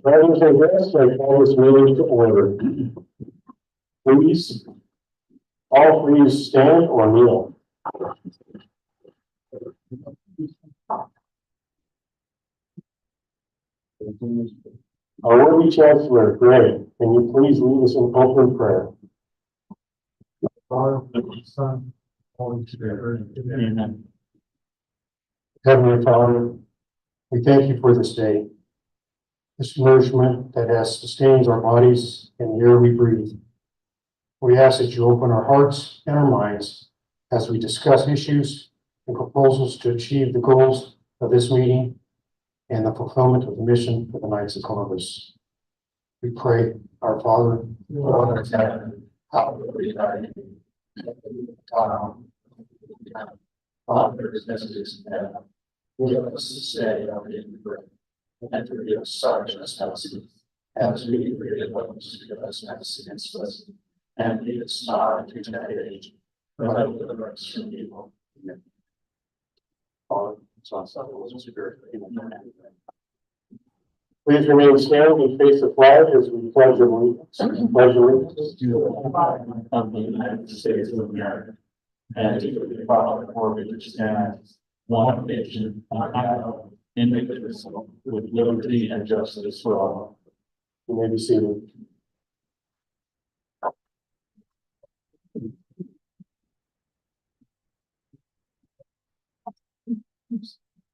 Brothers and sisters, I call this meeting to order. Please, all please stand or kneel. Our worthy Chancellor, Greg, can you please lead us in open prayer? Father, Son, Holy Spirit. Amen. Heavenly Father, we thank you for this day, this nourishment that has sustained our bodies and the air we breathe. We ask that you open our hearts and our minds as we discuss issues and proposals to achieve the goals of this meeting and the fulfillment of the mission for the Knights of Columbus. We pray, our Father, who art in heaven, hallowed be thy name. Father, as it is in heaven, give us this day our daily bread, and forgive us our trespasses, as we forgive those who trespass against us. And lead us not into temptation, but deliver us from evil. Amen. Father, Son, and Holy Spirit. Amen. Please remain standing and face the flag as we pledge allegiance. Pledge allegiance to the flag of the United States of America and to the republic for which it stands, one nation, under God, indivisible, with liberty and justice for all. You may be seated.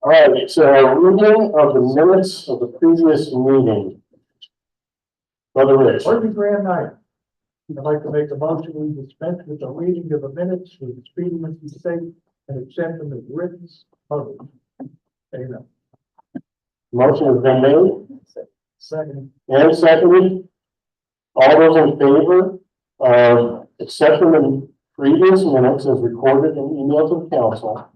All right, it's a reading of the minutes of the previous meeting. Brother Rich. Worthy Grand Night. I'd like to make a motion we dispense with the reading of the minutes with the speediness and sake and accept them as written. Published. Amen. Motion has been made Second. and seconded. All those in favor of accepting the previous minutes as recorded and emailed to the council?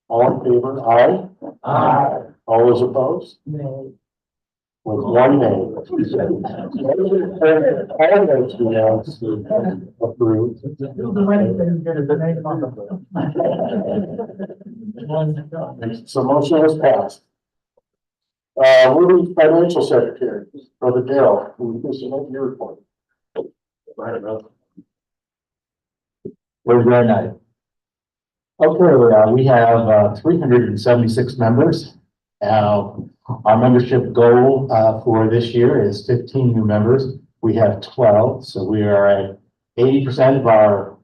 All in favor, aye. Aye. All those opposed? No. With one name. All those unanimously approved. So motion was passed. We're the financial secretary, Brother Darrell, who is your report. Right about. Where's your night? Okay, we have 376 members. Our membership goal for this year is 15 new members. We have 12, so we are at 80% of our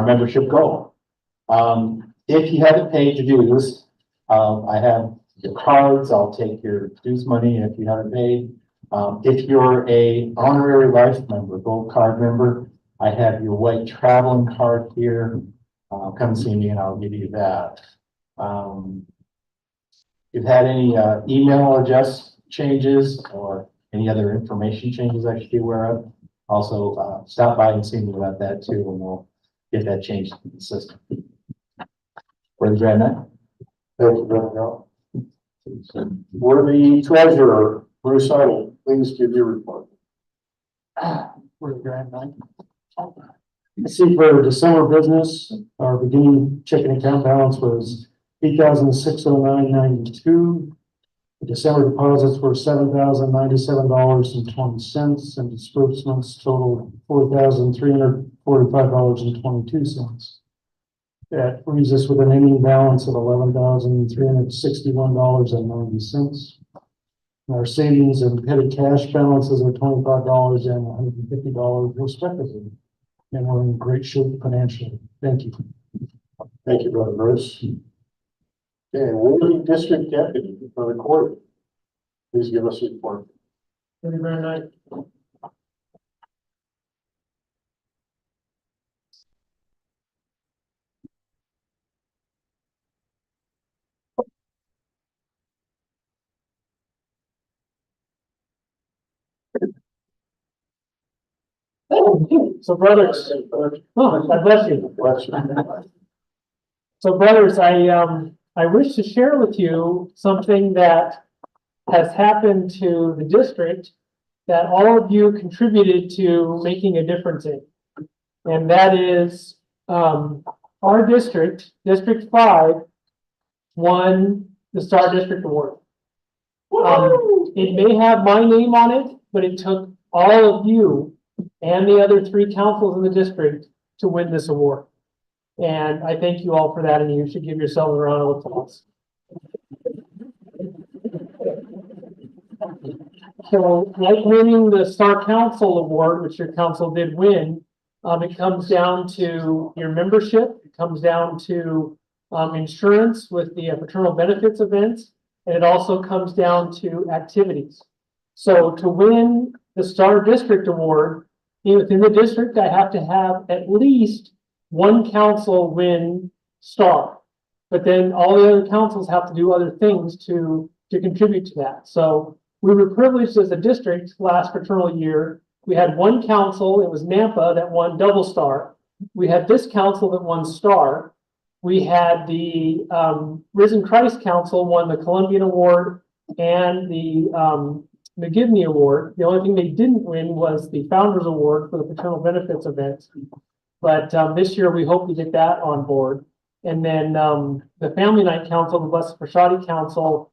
membership goal. If you haven't paid your dues, I have your cards. I'll take your dues money if you haven't paid. If you're a honorary life member, gold card member, I have your white traveling card here. Come see me and I'll give you that. If you've had any email address changes or any other information changes I should be aware of, also stop by and see me about that too, and we'll get that changed in the system. Where's Brad now? Thank you, Brother Darrell. We're the treasurer, Bruce Sonny. Please give your report. We're the Grand Night. Let's see, for December business, our beginning checking account balance was $8,609.92. The December deposits were $7,097.20, and disbursements totaled $4,345.22. That leaves us with an ending balance of $11,361.90. Our savings and petty cash balances are $25 and $150 respectively. And we're in great shape financially. Thank you. Thank you, Brother Bruce. And Woody District Deputy for the court. Please give us a report. Worthy Grand Night. So brothers, God bless you. So brothers, I wish to share with you something that has happened to the district that all of you contributed to making a difference in. And that is, our district, District 5, won the Star District Award. It may have my name on it, but it took all of you and the other 3 councils in the district to win this award. And I thank you all for that, and you should give yourselves a round of applause. So, like winning the Star Council Award, which your council did win, it comes down to your membership. It comes down to insurance with the fraternal benefits events, and it also comes down to activities. So to win the Star District Award, within the district, I have to have at least 1 council win Star. But then all the other councils have to do other things to contribute to that. So we were privileged as a district last fraternal year. We had 1 council, it was Nampa, that won double Star. We had this council that won Star. We had the Risen Christ Council won the Columbian Award and the McGivney Award. The only thing they didn't win was the Founders Award for the fraternal benefits events. But this year we hope to get that on board. And then the Family Night Council, the Blessed Prashadi Council,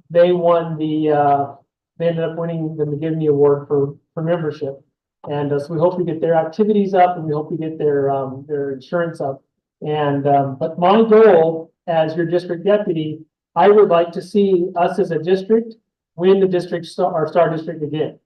they won they ended up winning the McGivney Award for membership. And so we hope we get their activities up, and we hope we get their insurance up. And but my goal as your district deputy, I would like to see us as a district win the district our Star District again.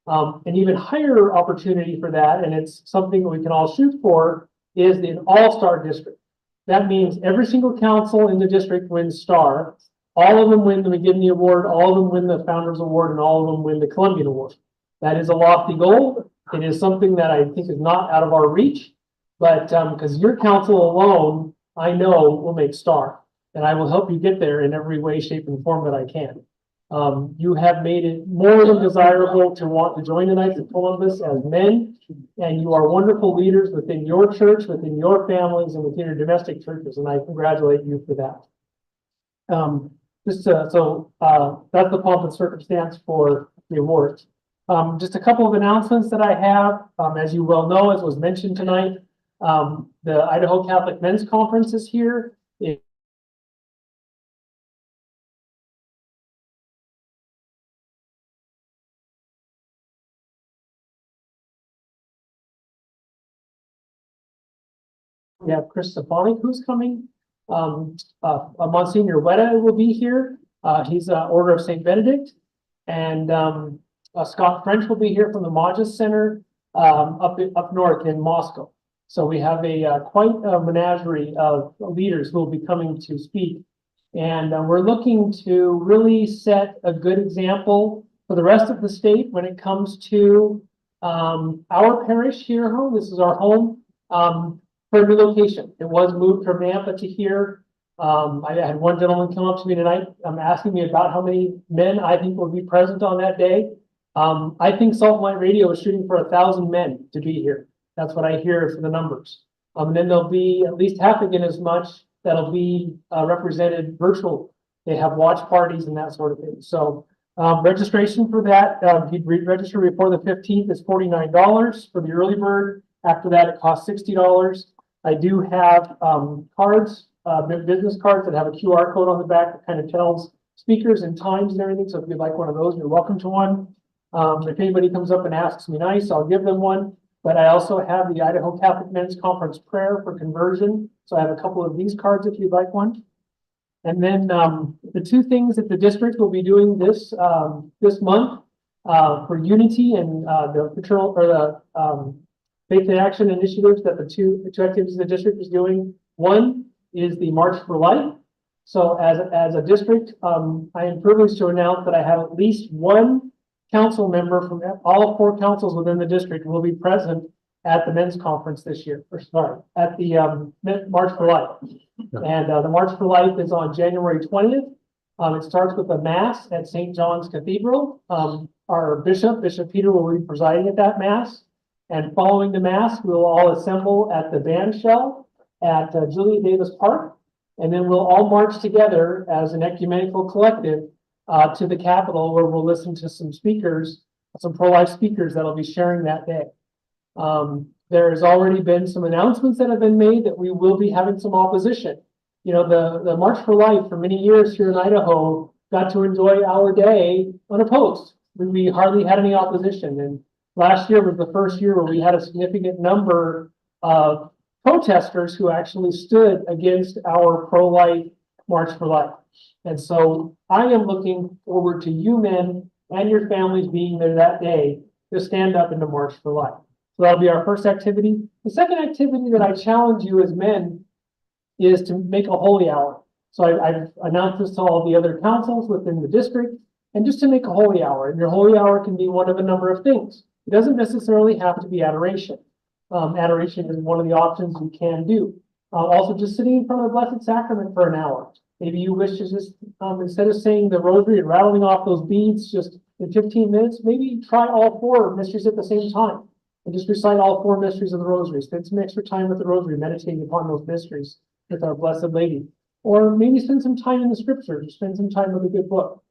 An even higher opportunity for that, and it's something that we can all shoot for, is the all-star district. That means every single council in the district wins Star. All of them win the McGivney Award, all of them win the Founders Award, and all of them win the Columbian Award. That is a lofty goal. It is something that I think is not out of our reach, but because your council alone, I know, will make Star. And I will help you get there in every way, shape, and form that I can. You have made it more than desirable to want to join the Knights of Columbus as men, and you are wonderful leaders within your church, within your families, and within your domestic churches, and I congratulate you for that. That's the pomp and circumstance for the awards. Just a couple of announcements that I have. As you well know, as was mentioned tonight, the Idaho Catholic Men's Conference is here. We have Chris Stefanik who's coming. Monsignor Weta will be here. He's Order of St. Benedict. And Scott French will be here from the Majas Center up north in Moscow. So we have quite a menagerie of leaders who will be coming to speak. And we're looking to really set a good example for the rest of the state when it comes to our parish here home. This is our home. For a new location. It was moved from Nampa to here. I had one gentleman come up to me tonight, asking me about how many men I think will be present on that day. I think Salt and Light Radio is shooting for 1,000 men to be here. That's what I hear for the numbers. And then there'll be at least half again as much that'll be represented virtual. They have watch parties and that sort of thing. So registration for that, if you register before the 15th, is $49 for the early bird. After that, it costs $60. I do have cards, business cards that have a QR code on the back that kind of tells speakers and times and everything. So if you'd like one of those, you're welcome to one. If anybody comes up and asks me nice, I'll give them one. But I also have the Idaho Catholic Men's Conference prayer for conversion. So I have a couple of these cards if you'd like one. And then the 2 things that the district will be doing this month for unity and the fraternal or the Faith in Action initiatives that the two activities the district is doing. One is the March for Life. So as a district, I am privileged to announce that I have at least 1 council member from all 4 councils within the district will be present at the men's conference this year, at the March for Life. And the March for Life is on January 20th. It starts with a mass at St. John's Cathedral. Our Bishop Peter, will be presiding at that mass. And following the mass, we'll all assemble at the band shell at Julia Davis Park. And then we'll all march together as an ecumenical collective to the Capitol, where we'll listen to some speakers some pro-life speakers that'll be sharing that day. There has already been some announcements that have been made that we will be having some opposition. You know, the March for Life for many years here in Idaho got to enjoy our day unopposed. We hardly had any opposition. And last year was the first year where we had a significant number of protesters who actually stood against our pro-life March for Life. And so I am looking forward to you men and your families being there that day to stand up in the March for Life. So that'll be our first activity. The second activity that I challenge you as men is to make a holy hour. So I've announced this to all the other councils within the district, and just to make a holy hour. And your holy hour can be one of a number of things. It doesn't necessarily have to be adoration. Adoration is one of the options you can do. Also, just sitting in front of the Blessed Sacrament for an hour. Maybe you wish to just, instead of saying the rosary and rattling off those beads just in 15 minutes, maybe try all 4 mysteries at the same time. And just recite all 4 mysteries of the rosary. Spend some extra time with the rosary, meditating upon those mysteries with our Blessed Lady. Or maybe spend some time in the scriptures, or spend some time with a good book.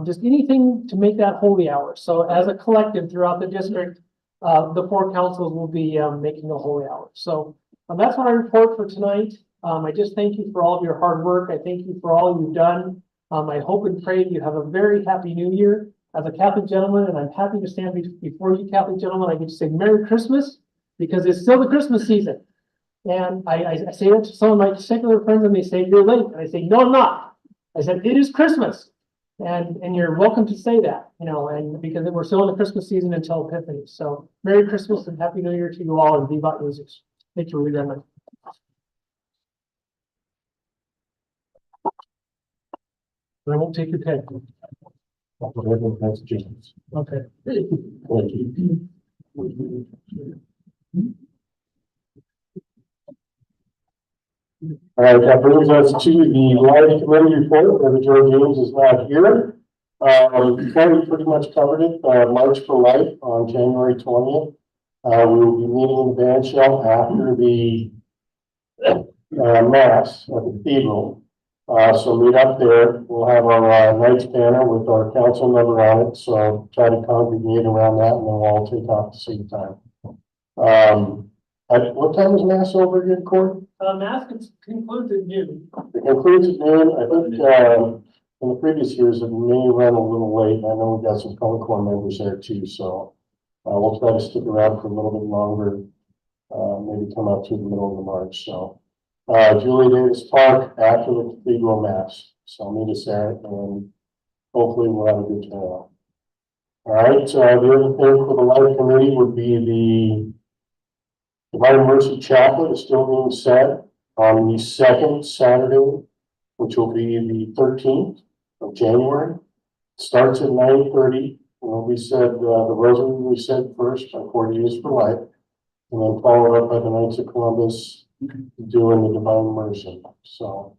Just anything to make that holy hour. So as a collective throughout the district, the 4 councils will be making a holy hour. So that's my report for tonight. I just thank you for all of your hard work. I thank you for all you've done. I hope and pray you have a very happy new year. As a Catholic gentleman, and I'm happy to stand before you Catholic gentlemen, I get to say Merry Christmas because it's still the Christmas season. And I say that to some of my secular friends and they say, you're late. And I say, no, I'm not. I said, it is Christmas. And you're welcome to say that, you know, and because we're still in the Christmas season until Epiphany. So Merry Christmas and Happy New Year to you all, and Vivat Jesus. Thank you, very much. I won't take your pen. That's James. Okay. Thank you. All right, that brings us to the Life Committee report. Brother Joe James is not here. We pretty much covered it. March for Life on January 20th. We will be meeting in the band shell after the Mass at the Cathedral. So meet up there. We'll have our Knights banner with our council number on it. So try to congregate around that, and then we'll all take off at the same time. At what time is Mass over again, Court? Mass concludes at noon. It concludes at noon. I think in the previous years it may run a little late. I know we've got some Color Corps members there too, so we'll try to stick around for a little bit longer. Maybe come up through the middle of the March. So Julie Davis Park after the Cathedral Mass. So meet us there, and hopefully we'll have a good turnout. All right. The other thing for the Life Committee would be the Divine Mercy Chaplet is still being set on the 2nd Saturday, which will be the 13th of January. It starts at 9:30. We said the rosary we said first by 40 Years for Life, and then followed up by the Knights of Columbus doing the Divine Mercy. So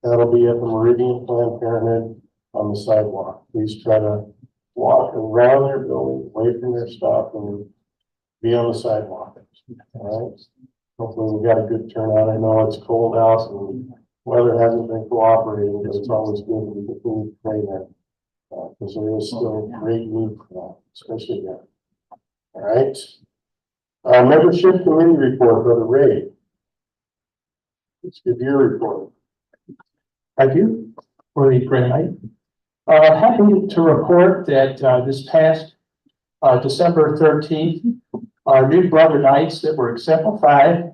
that'll be at the Meridian Planned Parenthood on the sidewalk. Please try to walk around your building, away from your stuff, and be on the sidewalk. All right. Hopefully we got a good turnout. I know it's cold out and weather hasn't been cooperating, but it's always good to continue to pray that because there is still great need for that, especially there. All right. Membership Committee report, Brother Ray. Let's give your report. Thank you for the great night. Happy to report that this past December 13th, our new brother knights that were exemplified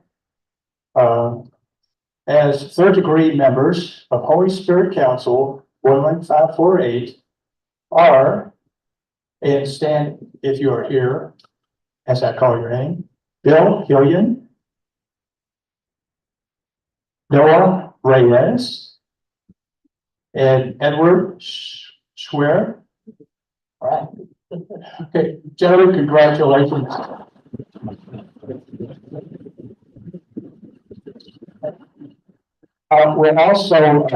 as third-degree members of Holy Spirit Council 11548 are, and stand if you are here, as I call your name, Bill Hillian, Noah Reyes, and Edward Schwer. All right. Okay, gentlemen, congratulations. We'll also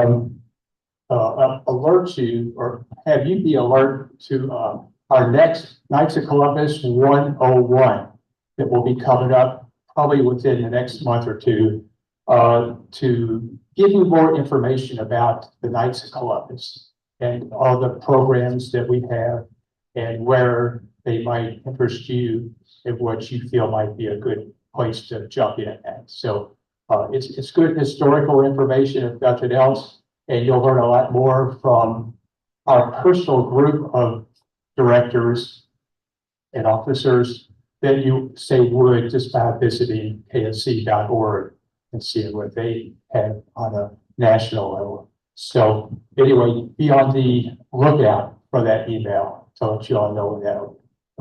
alert you, or have you be alert to our next Knights of Columbus 101 that will be coming up probably within the next month or two to give you more information about the Knights of Columbus and all the programs that we have and where they might interest you and what you feel might be a good place to jump in at. So it's good historical information, if nothing else, and you'll learn a lot more from our personal group of directors and officers than you say would just by visiting KofC.org and seeing what they have on a national level. So anyway, be on the lookout for that email to let you all know that.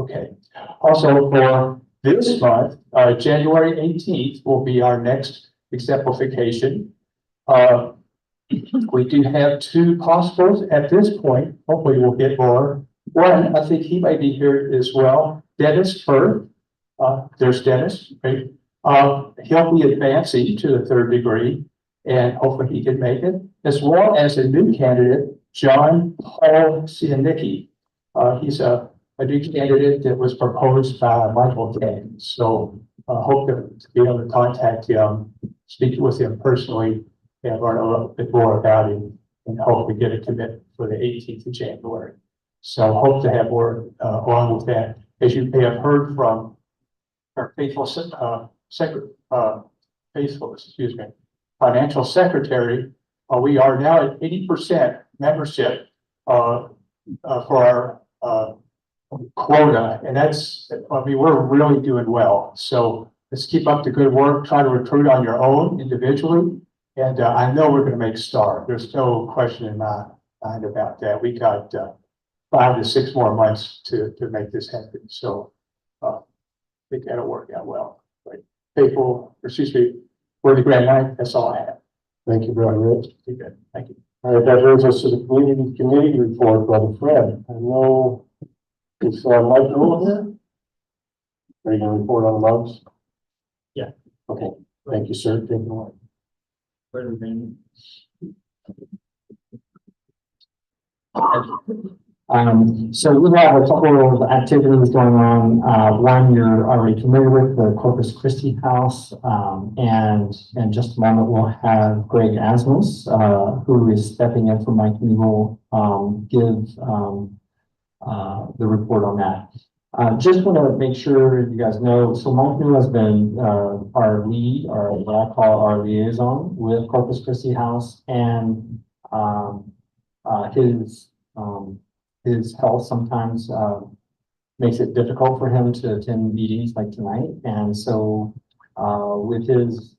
Okay. Also for this month, January 18th will be our next exemplification. We do have two possibles at this point. Hopefully we'll get more. One, I think he might be here as well. Dennis Firth. There's Dennis, right? He'll be advancing to the third degree and hopefully he can make it, as well as a new candidate, John Paul Cianicki. He's a new candidate that was proposed by Michael Day. So hope to be able to contact him, speak with him personally, and learn a little bit more about him, and hope to get a commitment for the 18th of January. So hope to have more along with that. As you may have heard from our financial secretary, we are now at 80% membership for our quota, and that's, I mean, we're really doing well. So let's keep up the good work, try to recruit on your own individually, and I know we're going to make STAR. There's no question in my mind about that. We got 5 to 6 more months to make this happen. So I think that'll work out well. Right. People, excuse me, we're the grand night. That's all I have. Thank you, Brother Rich. Be good. Thank you. All right, that brings us to the committee report, Brother Fred. I know it's Mike Newell here. Are you going to report on the bugs? Yeah. Okay. Thank you, sir. Take it away. So we have a couple of activities going on. One you're already familiar with, the Corpus Christi House. And in just a moment, we'll have Greg Asmus, who is stepping in for Mike Newell, give the report on that. Just want to make sure you guys know, so Mike Newell has been our lead, or what I call our liaison with Corpus Christi House, and his health sometimes makes it difficult for him to attend meetings like tonight. And so with his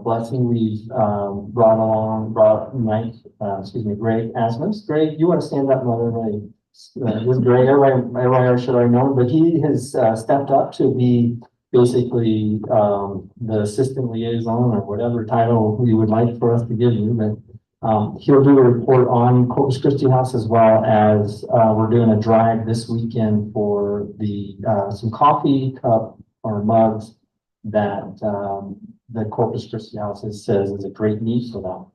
blessing, we've brought Greg Asmus. Greg, you want to stand up and let everybody, this is Greg, everybody should already know, but he has stepped up to be basically the assistant liaison, or whatever title you would like for us to give you, but he'll do a report on Corpus Christi House, as well as we're doing a drive this weekend for the some coffee cup or mugs that the Corpus Christi House says is a great need for them.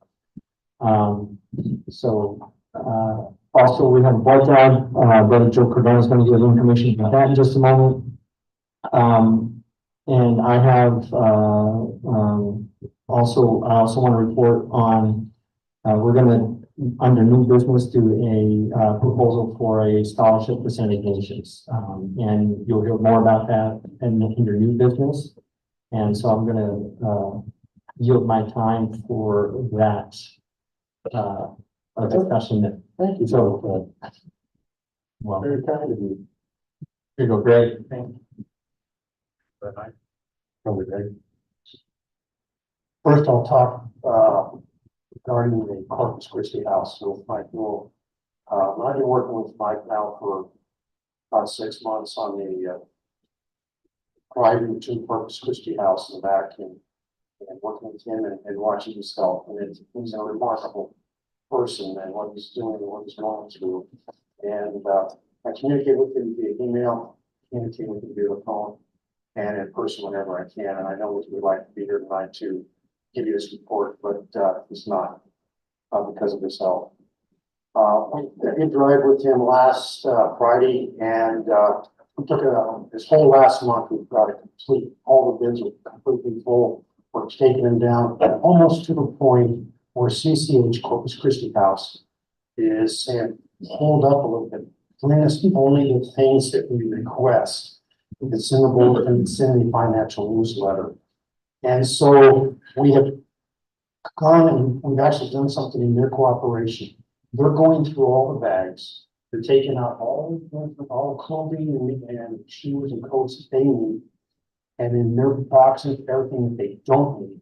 Also we have blood drive. Brother Joe Cardona is going to give information about that in just a moment. And I have also want to report on. We're going to, under new business, do a proposal for a scholarship for St. Ignatius. And you'll hear more about that under new business. And so I'm going to yield my time for that discussion. Thank you. So, well, Very kind of you. here you go, Greg. Thank you. Probably Greg. First, I'll talk regarding the Corpus Christi House with Mike Newell. I've been working with Mike now for about 6 months on the driving to Corpus Christi House in the back, and working with him and watching his health. And he's a remarkable person, and what he's doing and what he's going through. And I communicate with him via email, communicate with him via phone, and in person whenever I can. And I know he would like to be here tonight to give you this report, but he's not because of his health. I did drive with him last Friday, and we took this whole last month. We've got a complete, all the bins are completely full. We're taking them down almost to the point where CCH Corpus Christi House is saying, hold up a little bit. bring us only the things that we request. It's in the bulletin, it's in the financial newsletter. And so we have gone and we've actually done something in their cooperation. They're going through all the bags. They're taking out all clothing and shoes and coats that they need. And in their boxes, everything that they don't need.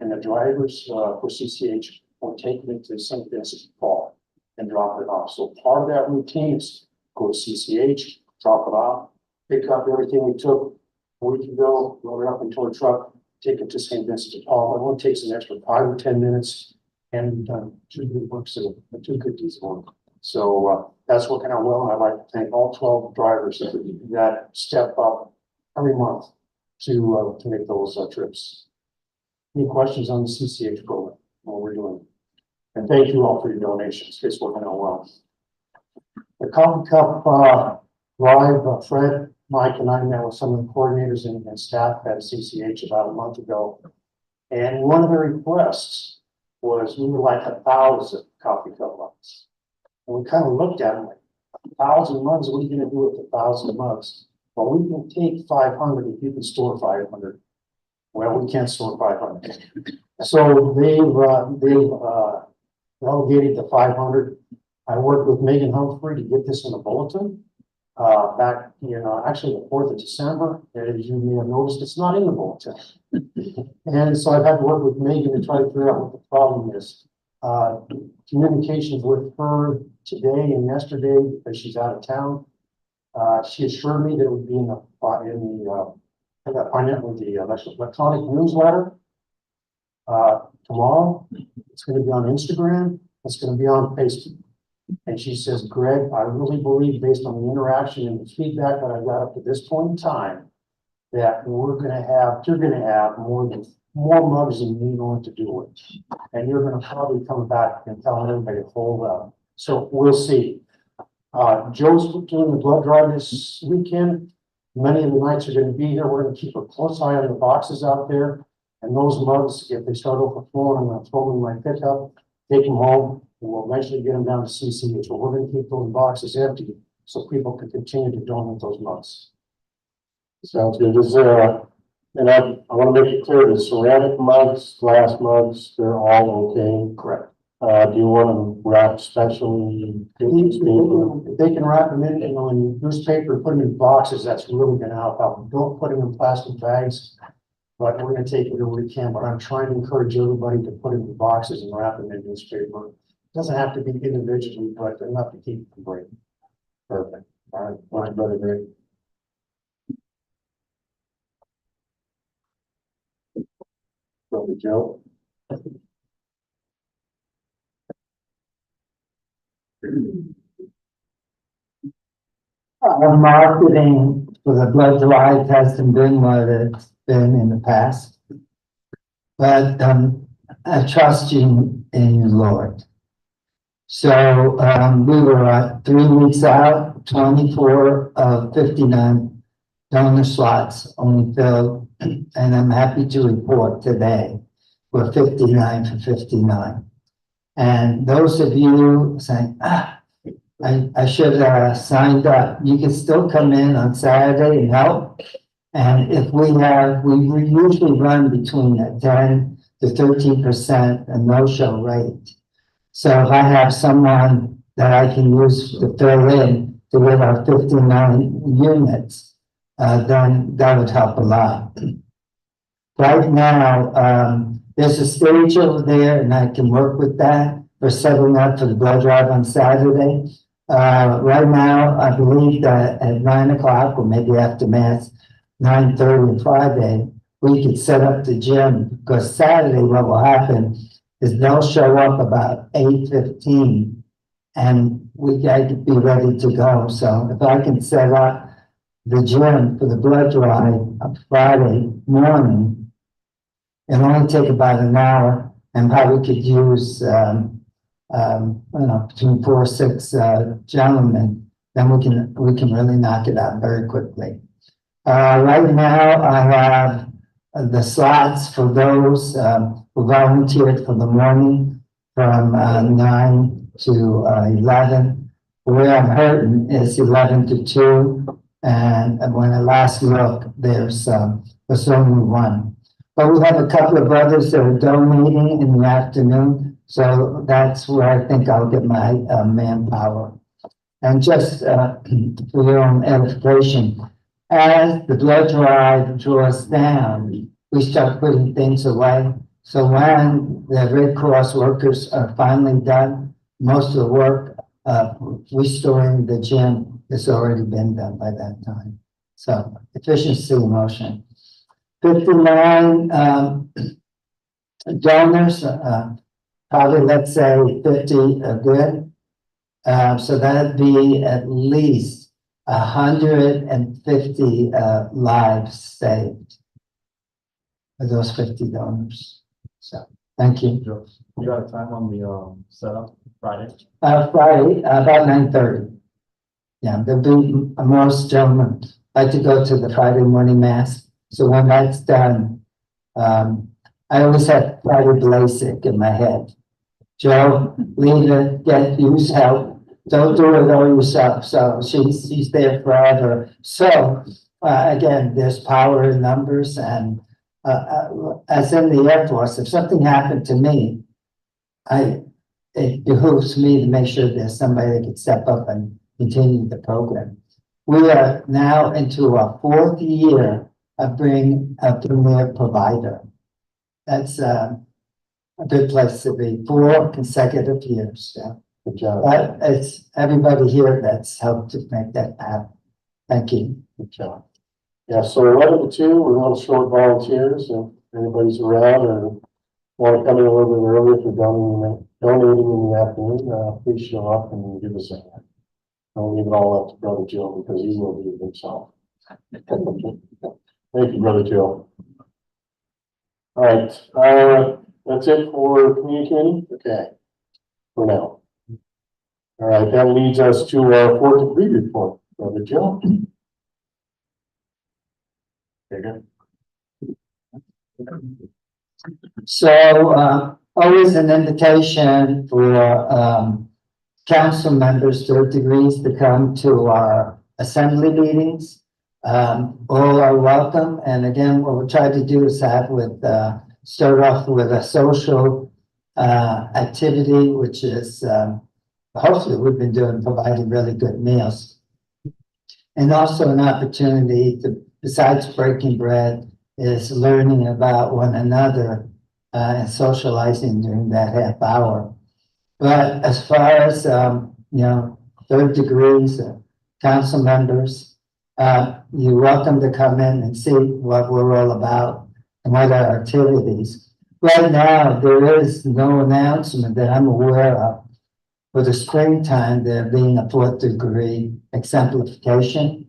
And the drivers for CCH will take it to St. Vincent Paul and drop it off. So part of that routine is go to CCH, drop it off, pick up everything we took a week ago, load it up into a truck, take it to St. Vincent de Paul. It only takes an extra 5 or 10 minutes, and two good works, two good deeds of work. So that's working out well, and I'd like to thank all 12 drivers that step up every month to make those trips. Any questions on the CCH program, what we're doing? And thank you all for your donations. It's working out well. The Coffee Cup Drive, Fred, Mike, and I met with some of the coordinators and staff at CCH about a month ago. And one of the requests was we would like 1,000 coffee cup mugs. And we kind of looked at them like, 1,000 mugs, what are you going to do with 1,000 mugs? Well, we can take 500 if you can store 500. Well, we can't store 500. So they've relegated the 500. I worked with Megan Humphrey to get this in a bulletin. Back, actually the 4th of December, as you may have noticed, it's not in the bulletin. And so I've had to work with Megan to try to figure out what the problem is. Communications with her today and yesterday because she's out of town. She assured me that it would be in the electronic newsletter tomorrow. It's going to be on Instagram. It's going to be on Facebook. And she says, Greg, I really believe based on the interaction and the feedback that I got up to this point in time, that you're going to have more mugs than you know what to do with. And you're going to probably come back and tell everybody to hold up. So we'll see. Joe's doing the blood drive this weekend. Many of the nights are going to be here. We're going to keep a close eye on the boxes out there. And those mugs, if they start overflowing, I'm going to throw them in my pickup, take them home. We'll eventually get them down to CCH, but we're going to keep those boxes empty so people can continue to donate those mugs. Sounds good. Is there and I want to make it clear the ceramic mugs, glass mugs, they're all okay. Correct. Do you want them wrapped specially? If they can wrap them in newspaper, put them in boxes, that's really going to help out. Don't put them in plastic bags, but we're going to take whatever we can. But I'm trying to encourage everybody to put them in boxes and wrap them in newspaper. Doesn't have to be individually, but enough to keep them break. Perfect. All right, brother, great. Brother Joe. Our marketing for the blood drive hasn't been what it's been in the past. But I trust you in you, Lord. So we were 3 weeks out, 24 of 59 donor slots only filled, and I'm happy to report today we're 59 for 59. And those of you saying, I should have signed up, you can still come in on Saturday and help. And if we usually run between a 10 to 13% a no-show rate. So if I have someone that I can use to fill in to get our 59 units, then that would help a lot. Right now, there's a stage over there and I can work with that for setting up for the blood drive on Saturday. Right now, I believe that at 9 o'clock or maybe after Mass, 9:30 on Friday, we could set up the gym because Saturday what will happen is they'll show up about 8:15 and we got to be ready to go. So if I can set up the gym for the blood drive on Friday morning, it'll only take about an hour and probably could use between 4 or 6 gentlemen, then we can really knock it out very quickly. Right now, I have the slots for those who volunteered for the morning from 9 to 11. Where I'm hurting is 11 to 2, and when I last looked, there's only one. But we have a couple of others that are donating in the afternoon, so that's where I think I'll get my manpower. And just for your own edification, as the blood drive draws down, we start putting things away. So when the Red Cross workers are finally done, most of the work restoring the gym has already been done by that time. So efficiency in motion. 59 donors, probably let's say 50 are good. So that'd be at least 150 lives saved for those 50 donors. So thank you. You got a time on the setup Friday? Friday, about 9:30. Yeah, there'll be most gentlemen like to go to the Friday morning mass. So when that's done, I always have Friday Blasik in my head. Joe, leave it, use help. Don't do it all yourself. So she's there forever. So again, there's power in numbers, and as in the Air Force, if something happened to me, it behooves me to make sure there's somebody that can step up and continue the program. We are now into our 4th year of being a premier provider. That's a good place to be. 4 consecutive years. Yeah. Good job. But it's everybody here that's helped to make that happen. Thank you. Good job. Yeah, so 11 to 2, we want to short volunteers. If anybody's around or want to come in a little bit early for donating in the afternoon, please show up and give us a hand. Don't leave it all up to Brother Joe because he will do it himself. Thank you, Brother Joe. All right, that's it for community committee? Okay, for now. All right, that leads us to our 4th degree report, Brother Joe. There you go. So always an invitation for council members, 3rd degrees, to come to our assembly meetings. All are welcome. And again, what we try to do is start off with a social activity, which is hopefully we've been doing, providing really good meals. And also an opportunity to, besides breaking bread, is learning about one another and socializing during that half hour. But as far as, 3rd degrees, council members, you're welcome to come in and see what we're all about and what our activities. Right now, there is no announcement that I'm aware of for the springtime, there being a 4th degree exemplification.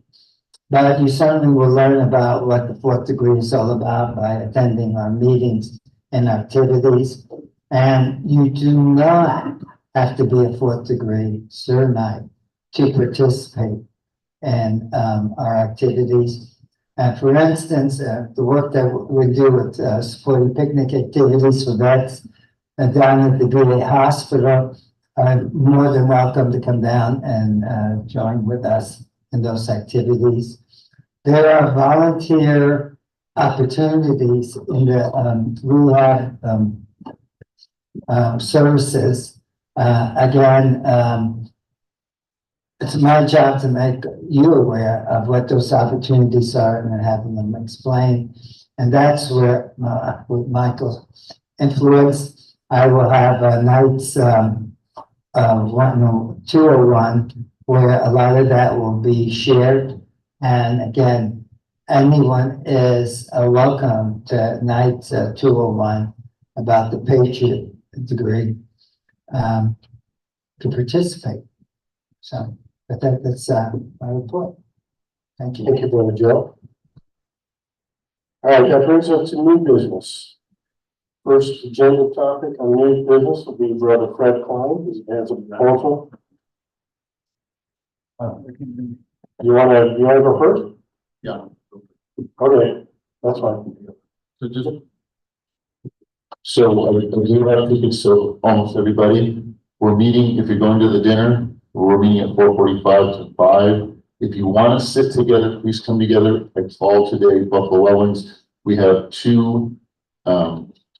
But you certainly will learn about what the 4th degree is all about by attending our meetings and activities. And you do not have to be a 4th degree certified to participate in our activities. And for instance, the work that we do with supporting picnic activities for vets down at the VA hospital, are more than welcome to come down and join with us in those activities. There are volunteer opportunities in the rehab services. Again, it's my job to make you aware of what those opportunities are and having them explain. And that's where, with Michael's influence, I will have a night's 201, where a lot of that will be shared. And again, anyone is welcome to night 201 about the Patriot degree to participate. So, but that's my report. Thank you. Thank you, Brother Joe. All right, that brings us to new business. First agenda topic on new business will be Brother Fred Klein. He has a proposal. You wanna go first? Yeah. Okay, that's fine. So I do have tickets, so almost everybody, we're meeting, if you're going to the dinner, We're meeting at 4:45 to 5. If you want to sit together, please come together. I called today Buffalo Wings. We have 2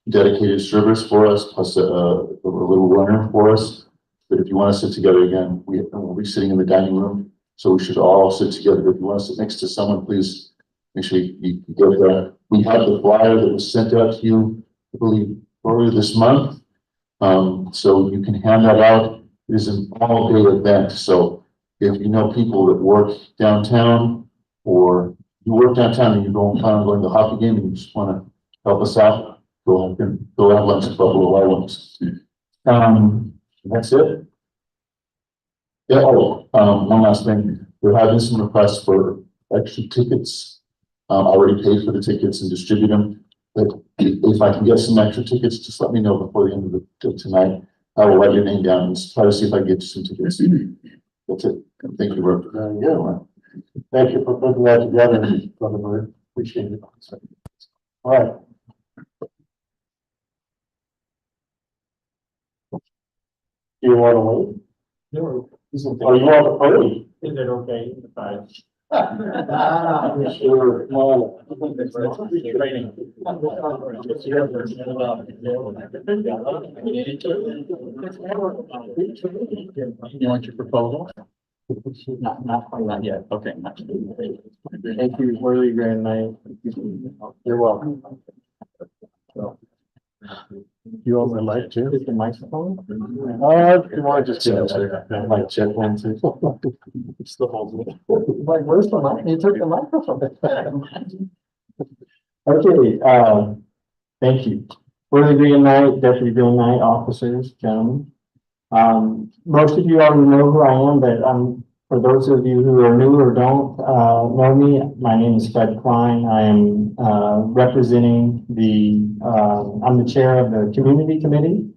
dedicated servers for us, plus a little runner for us. But if you want to sit together again, we'll be sitting in the dining room. So we should all sit together. If you want to sit next to someone, please make sure you get there. We have the flyer that was sent out to you, I believe, earlier this month. So you can hand that out. It is an all-day event. So if you know people that work downtown, or you work downtown and you don't plan on going to the hockey game and you just want to help us out, go have lunch at Buffalo Wild Wings. That's it. Yeah, one last thing. We're having some requests for extra tickets. Already paid for the tickets and distribute them. But if I can get some extra tickets, just let me know before the end of tonight. I will write your name down and try to see if I can get you some tickets. That's it. Thank you, Robert. Thank you for putting that together, Brother Bird. Appreciate it. All right. Do you want to wait? No, Oh, you want to play? is it okay if I? Sure. Come on. You want your proposal? Not quite that yet. Okay. Thank you, Worthy Grand Night. You're welcome. You own the mic too? Is the microphone? If you want to just get it, like check one, two. It's the whole. Like, where's the mic? You took the microphone. Okay, thank you. Worthy Grand Night, Deputy Grand Night, officers, gentlemen. Most of you already know who I am, but for those of you who are new or don't know me, my name is Fred Klein. I am representing I'm the chair of the community committee.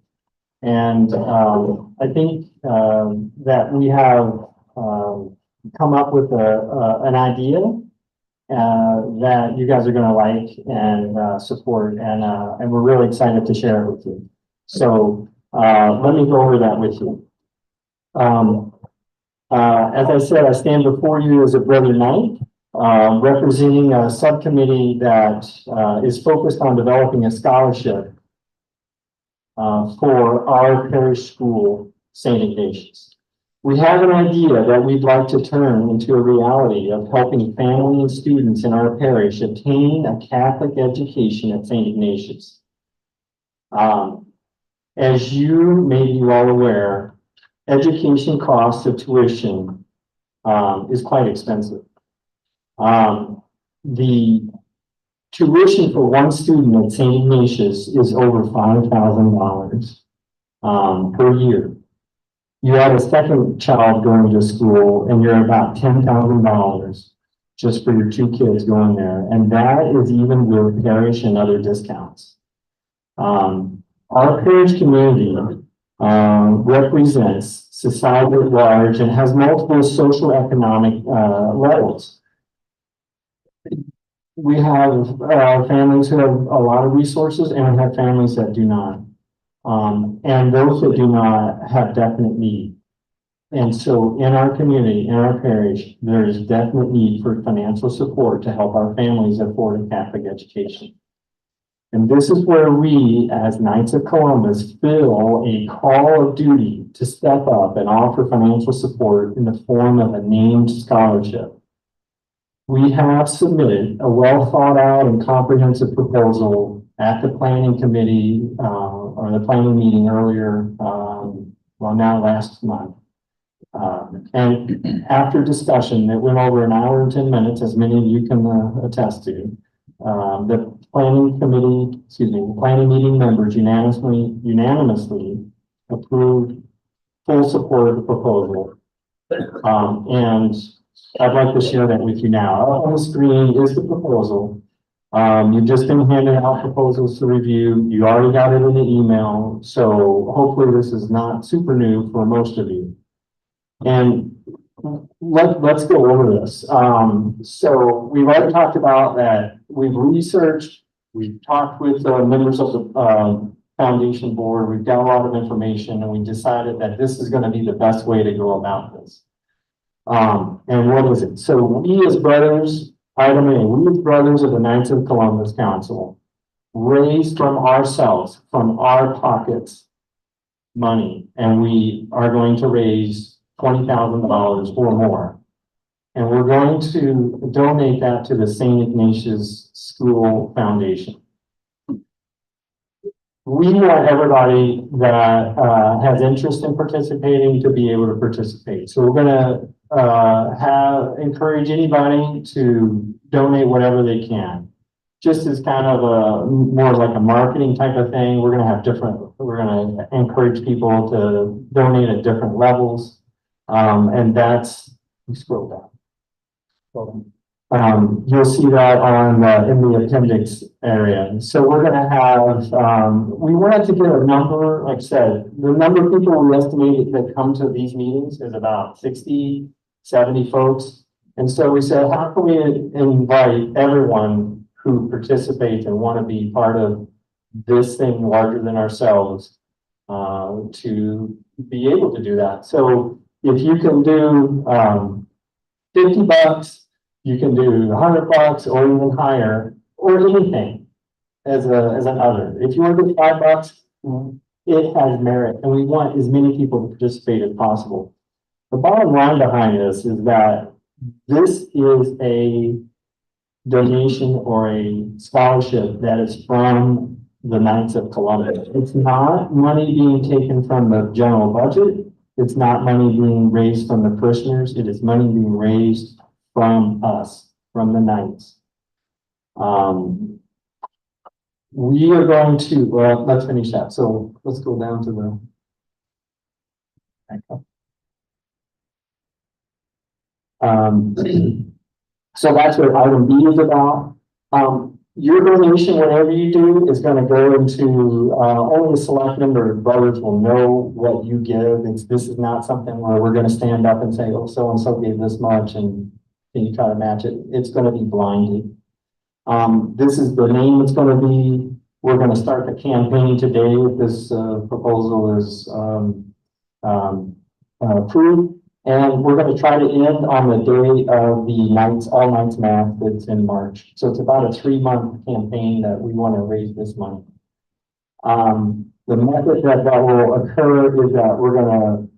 And I think that we have come up with an idea that you guys are going to like and support, and we're really excited to share it with you. So let me go over that with you. As I said, I stand before you as a brother knight, representing a subcommittee that is focused on developing a scholarship for our parish school, St. Ignatius. We have an idea that we'd like to turn into a reality of helping family and students in our parish attain a Catholic education at St. Ignatius. As you may be well aware, education cost of tuition is quite expensive. The tuition for one student at St. Ignatius is over $5,000 per year. You add a second child going to school and you're about $10,000 just for your 2 kids going there. And that is even with parish and other discounts. Our parish community represents society at large and has multiple social economic levels. We have families who have a lot of resources, and we have families that do not. And those that do not have definite need. And so in our community, in our parish, there is definite need for financial support to help our families afford a Catholic education. And this is where we, as Knights of Columbus, feel a call of duty to step up and offer financial support in the form of a named scholarship. We have submitted a well thought out and comprehensive proposal at the planning committee, or the planning meeting earlier, now last month. And after discussion that went over an hour and 10 minutes, as many of you can attest to, the planning meeting members unanimously approved full support of the proposal. And I'd like to share that with you now. Up on the screen is the proposal. You've just been handed out proposals to review. You already got it in the email. So hopefully this is not super new for most of you. And let's go over this. So we've already talked about that. We've researched, we've talked with members of foundation board, we've got a lot of information, and we decided that this is gonna be the best way to go about this. And what is it? So we as brothers, item A, we as brothers of the Knights of Columbus Council raise from ourselves, from our pockets, money, and we are going to raise $20,000 or more. And we're going to donate that to the St. Ignatius School Foundation. We want everybody that has interest in participating to be able to participate. So we're gonna encourage anybody to donate whatever they can. Just as kind of a more like a marketing type of thing, we're gonna encourage people to donate at different levels. And that's, you scroll down. You'll see that on in the appendix area. So we're gonna have, we wanted to get a number, like I said, the number of people we estimated that come to these meetings is about 60, 70 folks. And so we said, how can we invite everyone who participates and want to be part of this thing larger than ourselves to be able to do that? So if you can do $50, you can do $100 or even higher, or anything as an other. If you want to do $5, it has merit, and we want as many people to participate as possible. The bottom line behind this is that this is a donation or a scholarship that is from the Knights of Columbus. It's not money being taken from the general budget. It's not money being raised from the parishioners. It is money being raised from us, from the Knights. We are going to, well, let's finish that. So let's go down to the. So that's what item B is about. Your donation, whatever you do, is going to go into only a select number of brothers will know what you give. This is not something where we're going to stand up and say, oh, so and so gave this much, and you try to match it. It's going to be blinded. This is the name it's going to be. We're going to start the campaign today if this proposal is approved. And we're going to try to end on the day of the Knights, All Knights Mass that's in March. So it's about a 3-month campaign that we want to raise this money. The method that will occur is that we're going to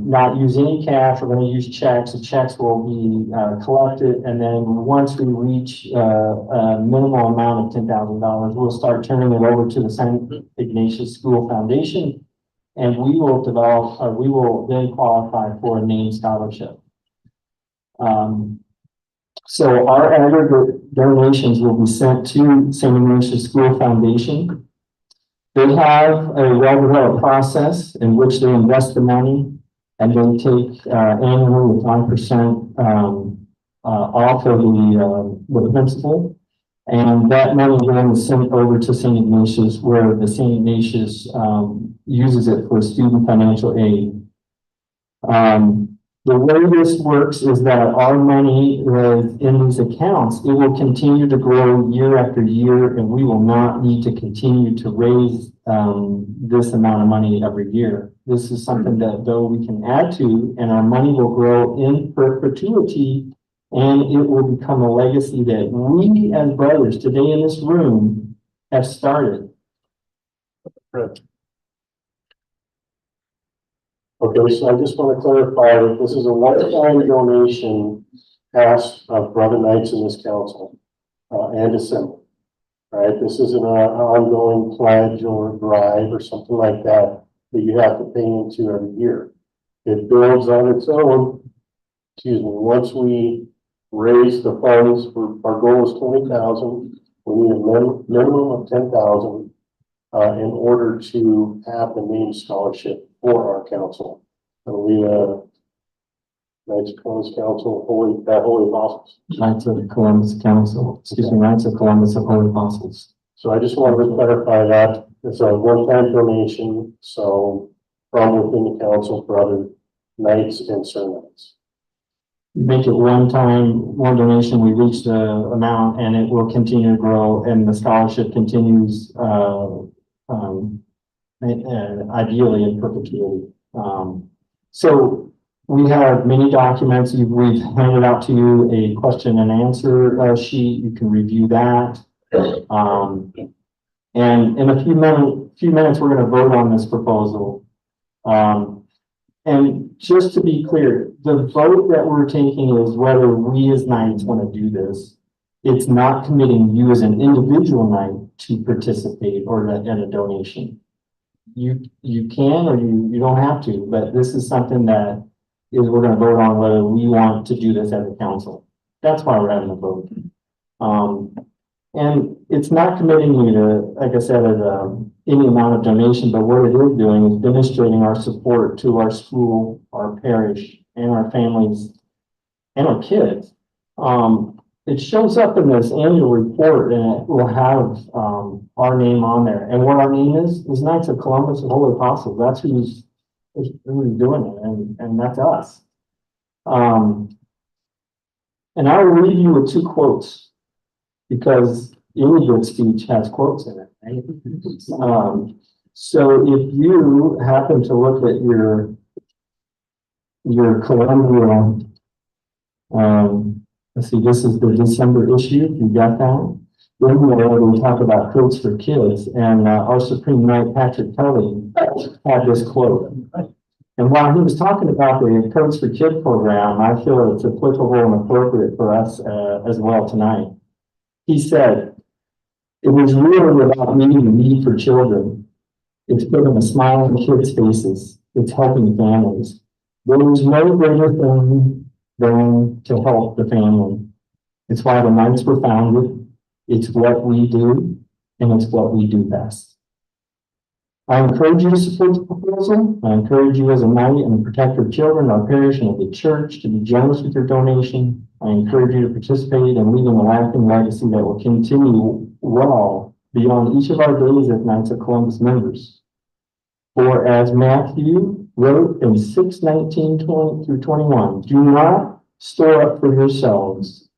not use any cash. We're going to use checks. The checks will be collected. And then once we reach a minimal amount of $10,000, we'll start turning it over to the St. Ignatius School Foundation. And we will develop, we will then qualify for a named scholarship. So our aggregate donations will be sent to St. Ignatius School Foundation. They have a well-developed process in which they invest the money, and they take annually 5% off of the principal. And that money then is sent over to St. Ignatius, where the St. Ignatius uses it for student financial aid. The way this works is that our money in these accounts, it will continue to grow year after year, and we will not need to continue to raise this amount of money every year. This is something that though we can add to, and our money will grow in perpetuity, and it will become a legacy that we as brothers today in this room have started. Okay, so I just want to clarify that this is a one-time donation asked of Brother Knights in this council and assembly. Right? This isn't an ongoing pledge or bribe or something like that that you have to pay into every year. It builds on its own. Excuse me. Once we raise the funds, our goal is 20,000. We need a minimum of 10,000 in order to have the named scholarship for our council. And we, Knights of Columbus Council, Holy Apostles. Knights of Columbus Council, excuse me, Knights of Columbus of Holy Apostles. So I just wanted to clarify that. It's a one-time donation, so from within the council for other knights and Sir Knights. Make it one donation, we reach the amount, and it will continue to grow, and the scholarship continues and ideally in perpetuity. So we have many documents. We've handed out to you a question and answer sheet. You can review that. And in a few minutes, we're going to vote on this proposal. And just to be clear, the vote that we're taking is whether we as Knights want to do this. It's not committing you as an individual Knight to participate or in a donation. You can or you don't have to, but this is something that we're going to vote on whether we want to do this as a council. That's why we're having a vote. And it's not committing you to, like I said, any amount of donation, but what it is doing is demonstrating our support to our school, our parish, and our families, and our kids. It shows up in this annual report, and it will have our name on there. And what our name is Knights of Columbus and Holy Apostles. That's who's doing it, and that's us. And I will leave you with two quotes, because any good speech has quotes in it, right? So if you happen to look at your Columbia, let's see, this is the December issue, you got that? Then we talk about quotes for kids, and our Supreme Knight Patrick Kelly had this quote. And while he was talking about the Codes for Kids program, I feel it's applicable and appropriate for us as well tonight. He said, "It was really about meeting the need for children. It's putting a smile on kids' faces. It's helping families. There is no greater thing than to help the family. It's why the Knights were founded. It's what we do, and it's what we do best." I encourage you to support the proposal. I encourage you as a Knight and a protector of children, our parish, and of the church to be generous with your donation. I encourage you to participate in leaving a lasting legacy that will continue well beyond each of our days as Knights of Columbus members. For as Matthew wrote in 6:19-20-21, do not store up for yourselves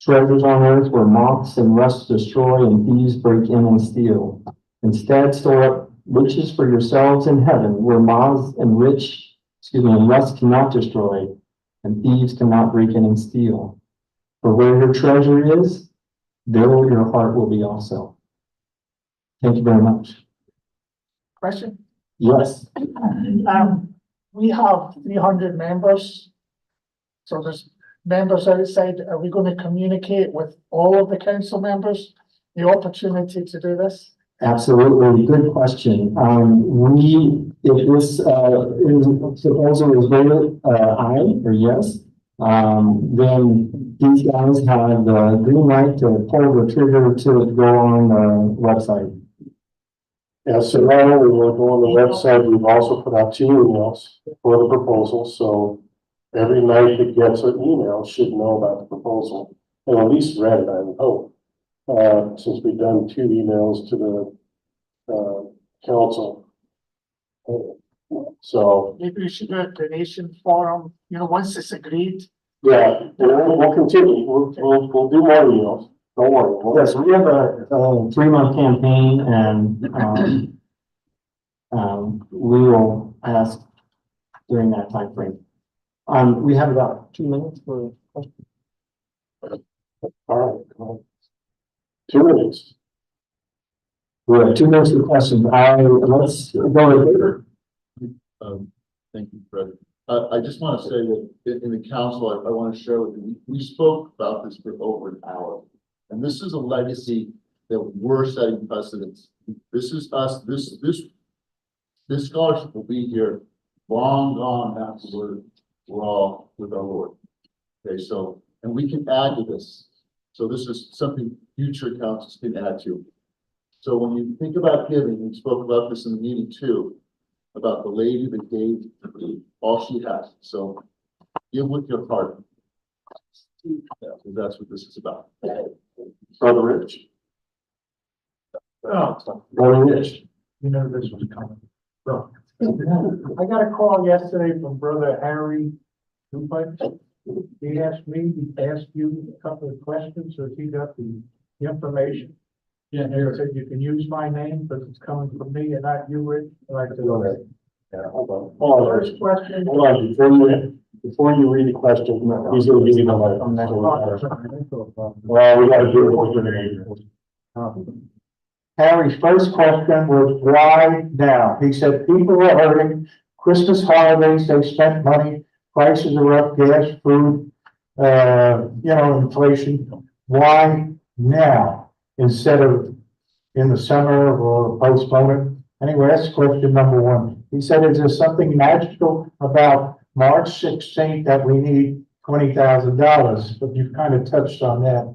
treasures on earth where moths and rust destroy and thieves break in and steal. Instead, store up riches for yourselves in heaven, where moths and rust cannot destroy, and thieves cannot break in and steal. For where your treasure is, there will your heart will be also. Thank you very much. Question? Yes. We have 300 members. So there's members outside. Are we going to communicate with all of the council members the opportunity to do this? Absolutely, good question. If this proposal is voted aye or yes, then these guys have the green light to pull the trigger to go on the website. Yeah, so not only will it go on the website, we've also put out 2 emails for the proposal, so every night that gets an email should know about the proposal, and at least read it, I would hope. Since we've done 2 emails to the council. So, Maybe we should do a donation forum, once it's agreed. yeah, we'll continue, we'll do more emails, don't worry. Yes, we have a 3-month campaign, and we will ask during that time frame. We have about 2 minutes for questions. All right. 2 minutes. We have 2 minutes for questions. Let's go later. Thank you, Fred. I just want to say that in the council, I want to share with you, we spoke about this for over an hour. And this is a legacy that we're setting precedents. This is us, this scholarship will be here long gone after we're all with our Lord. Okay, so, and we can add to this. So this is something future councils can add to. So when you think about giving, we spoke about this in the meeting too, about the lady that gave all she has. So give with your heart. Yeah, that's what this is about. Brother Rich. Brother Rich. You know this was coming. So, I got a call yesterday from Brother Harry Duplex. He asked me to ask you a couple of questions, so he got the information. Yeah, Mayor said you can use my name, but it's coming from me and not you, Rich. Like, Go ahead. Yeah, hold on. Hold on, first question. hold on, before you read the question, he's gonna give you the letter. Well, we gotta do it with your name. Harry's first question was, why now? He said, people are hurting, Christmas holidays, they spent money, prices are up, gas, food, inflation. Why now? Instead of in the summer or postpone it? Anyway, that's question number one. He said, is there something magical about March 16th that we need $20,000? But you kind of touched on that.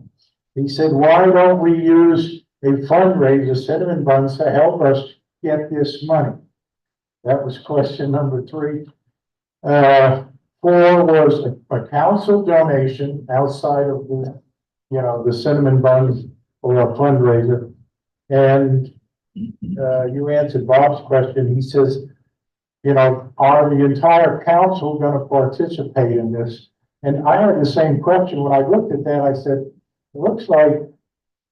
He said, why don't we use a fundraiser, cinnamon buns, to help us get this money? That was question number three. Four was a council donation outside of the cinnamon buns or a fundraiser. And you answered Bob's question. He says, are the entire council going to participate in this? And I had the same question when I looked at that. I said, it looks like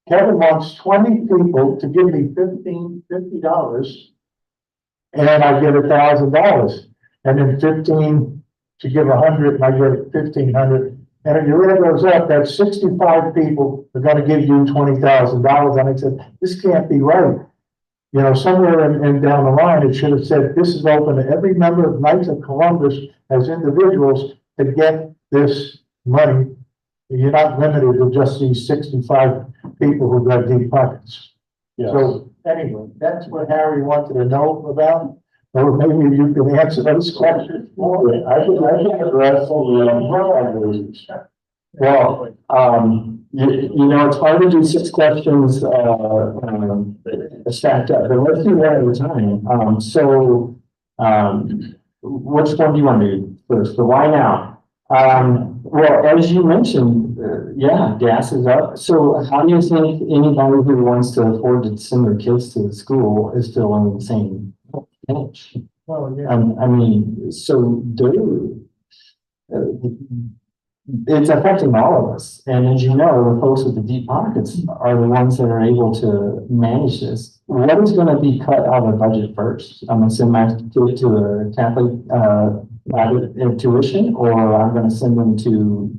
Kevin wants 20 people to give me $50, and I get $1,000, and then 15 to give 100, and I get 1,500. And if you add those up, that's 65 people are going to give you $20,000. And I said, this can't be right. Somewhere in down the line, it should have said, this is open to every member of Knights of Columbus as individuals to get this money. You're not limited to just these 65 people who got deep pockets. Yes. So anyway, that's what Harry wanted to know about. Or maybe you can answer those questions. I can address the, Well, it's hard to do 6 questions, stacked up, but let's do that at a time. Which one do you want to do first? The why now? Well, as you mentioned, gas is up. So how do you think anybody who wants to afford to send their kids to school is still on the same page? Well, yeah. It's affecting all of us. And as you know, the folks with the deep pockets are the ones that are able to manage this. What is going to be cut out of the budget first? I'm going to send my kid to a Catholic private tuition, or I'm going to send them to,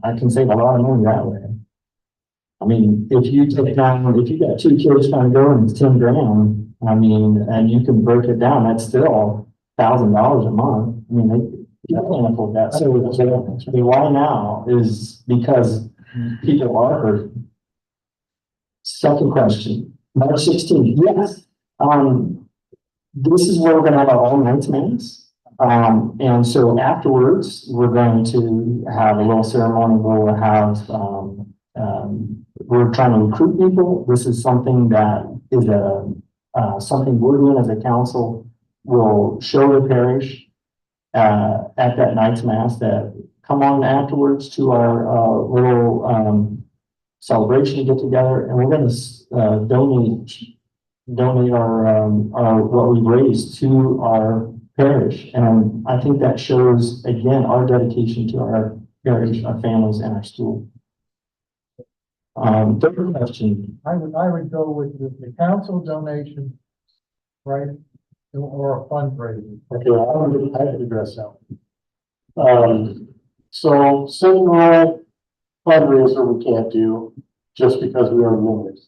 I can save a lot of money that way. I mean, if you got 2 kids trying to go and it's 10 grand, and you can break it down, that's still $1,000 a month. You can't afford that. So the why now is because people are hurting. Second question, March 16th. Yes. This is where we're going to have our all nights mass. And so afterwards, we're going to have a little ceremony where we'll have, we're trying to recruit people. This is something that is something we're doing as a council. We'll show the parish at that night's mass that come on afterwards to our little celebration get together, and we're going to donate our what we've raised to our parish. And I think that shows again our dedication to our parish, our families, and our school. Third question. I would go with the council donation, right? Or a fundraiser. Okay, I can address that. So single fundraiser we can't do just because we are limited.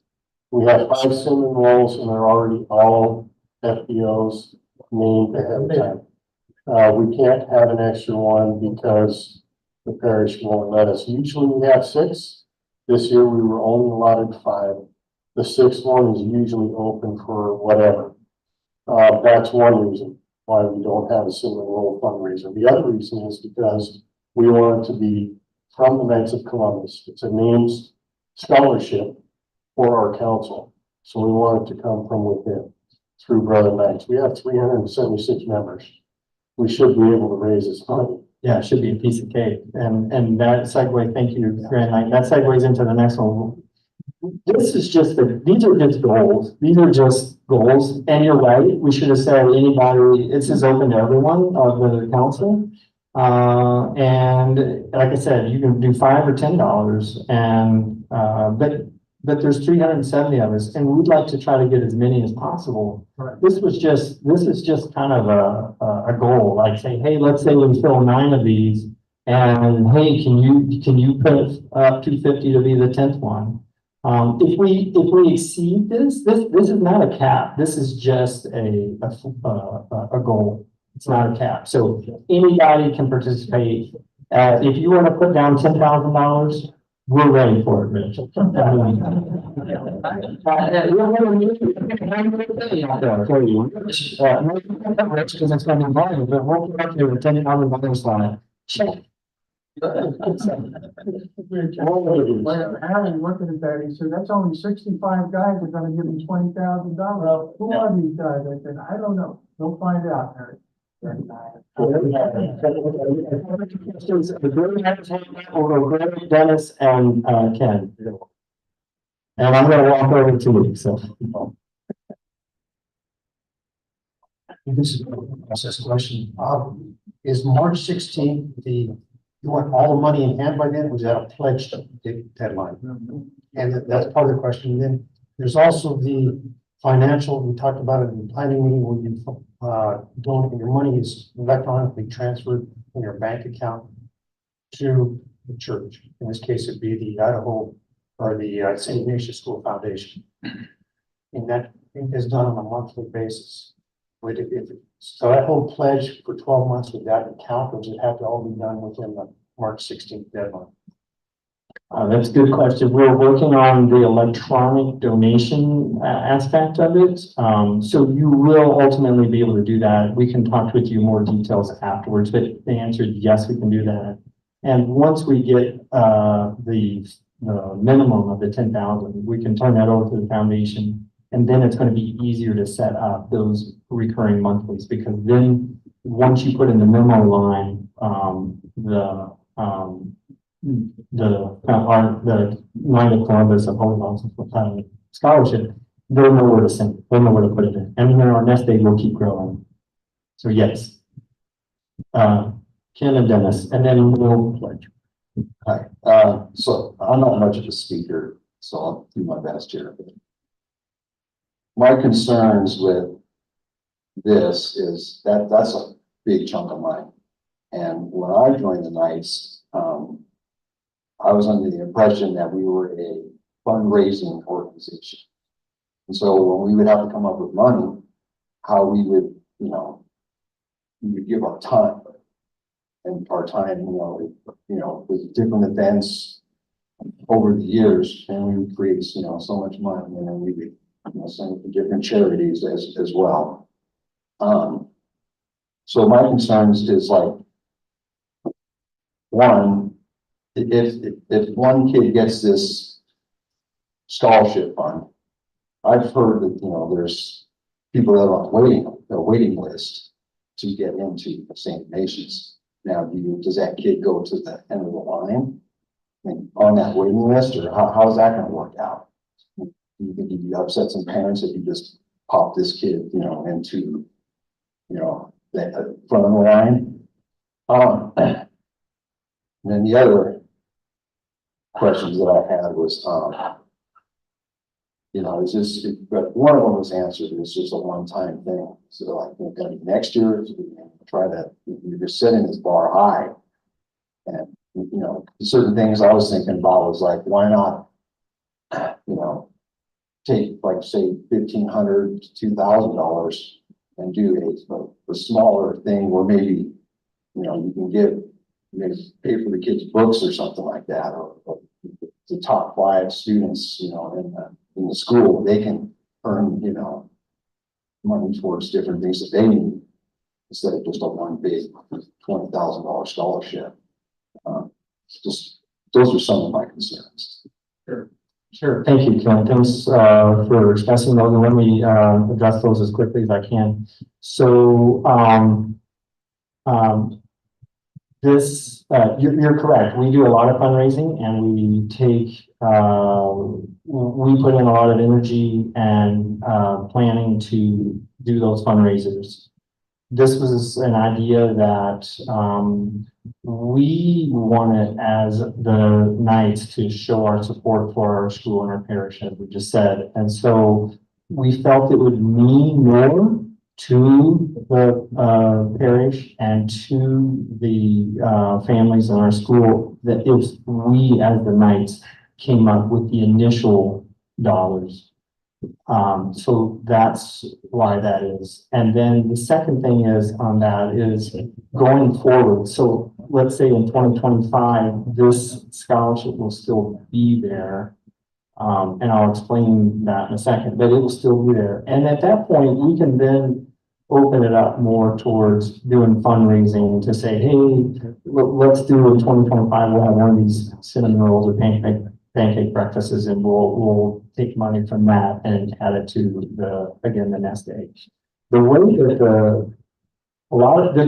We have 5 cinnamon rolls and they're already all FBOs named ahead of time. We can't have an extra one because the parish won't let us. Usually we have 6. This year we were only allotted 5. The 6th one is usually open for whatever. That's one reason why we don't have a cinnamon roll fundraiser. The other reason is because we want it to be from the Knights of Columbus. It's a names scholarship for our council. So we want it to come from within through Brother Knights. We have 376 members. We should be able to raise this money. Yeah, it should be a piece of cake. And that segue, thank you, Grand Knight. That segues into the next one. This is just these are just goals. These are just goals. And you're right. We should have said anybody, this is open to everyone of the council. And like I said, you can do $5 or $10. And, but but there's 370 of us, and we'd like to try to get as many as possible. Right. This is just kind of a goal, like say, hey, let's say we fill 9 of these, and hey, can you put up 250 to be the 10th one? If we exceed this is not a cap. This is just a goal. It's not a cap. So anybody can participate. If you want to put down $10,000, we're ready for it, Rich. Rich, because it's going to be money, but we'll put up your $10,000 line. Check. Harry looking at that, he said, that's only 65 guys are gonna give him $20,000. Who are these guys? I said, I don't know. We'll find out, Harry. We'll go Greg, Dennis, and Ken. And I'm gonna walk over to you, so. This is a process question. Is March 16th you want all the money in hand by then? Was that a pledge deadline? And that's part of the question. Then there's also the financial, we talked about it in the planning meeting, where you your money is electronically transferred from your bank account to the church. In this case, it'd be the Idaho or the St. Ignatius School Foundation. And that is done on a monthly basis. So that whole pledge for 12 months, would that count, or does it have to all be done within the March 16th deadline? That's a good question. We're working on the electronic donation aspect of it. So you will ultimately be able to do that. We can talk with you more details afterwards, but the answer is yes, we can do that. And once we get the minimum of the 10,000, we can turn that over to the foundation. And then it's going to be easier to set up those recurring monthlies, because then once you put in the memo line, the Knight of Columbus of Holy Lots Scholarship, they'll know where to send it. They'll know where to put it in. And then our next day will keep growing. So yes. Ken and Dennis, and then we'll pledge. Hi, so I'm not much of a speaker, so I'll do my best here. My concerns with this is that that's a big chunk of money. And when I joined the Knights, I was under the impression that we were a fundraising organization. And so when we would have to come up with money, how we would, we would give our time. And our time, with different events over the years, and we would create, so much money, and then we would, send it to different charities as well. So my concerns is like, one, if one kid gets this scholarship fund, I've heard that, there's people that are on a waiting list to get into St. Ignatius. Now, does that kid go to the end of the line and on that waiting list, or how's that going to work out? Do you think you'd upset some parents if you just pop this kid, into, the front of the line? And then the other questions that I had was, is this, but one of them was answered. It's just a one-time thing. So like, going to be next year, try to, you're setting this bar high. And, certain things I was thinking about was like, why not, take like, say, $1,500 to $2,000 and do a smaller thing where maybe, you can maybe pay for the kids' books or something like that, or the top 5 students, in the school, they can earn, money towards different things that they need, instead of just a one big $20,000 scholarship. Just those are some of my concerns. Sure. Thank you, Ken. Thanks for expressing those, and let me address those as quickly as I can. So you're correct. We do a lot of fundraising, and we put in a lot of energy and planning to do those fundraisers. this was an idea that, we wanted as the Knights to show our support for our school and our parish, as we just said. And so we felt it would mean more to the, parish and to the, families in our school that if we as the Knights came up with the initial dollars. So that's why that is. And then the second thing is on that is going forward. So let's say in 2025, this scholarship will still be there. And I'll explain that in a second, but it will still be there. And at that point, we can then open it up more towards doing fundraising to say, hey, let's do in 2025, we'll have one of these cinnamon rolls or pancake breakfasts, and we'll take money from that and add it to the nest egg. The way that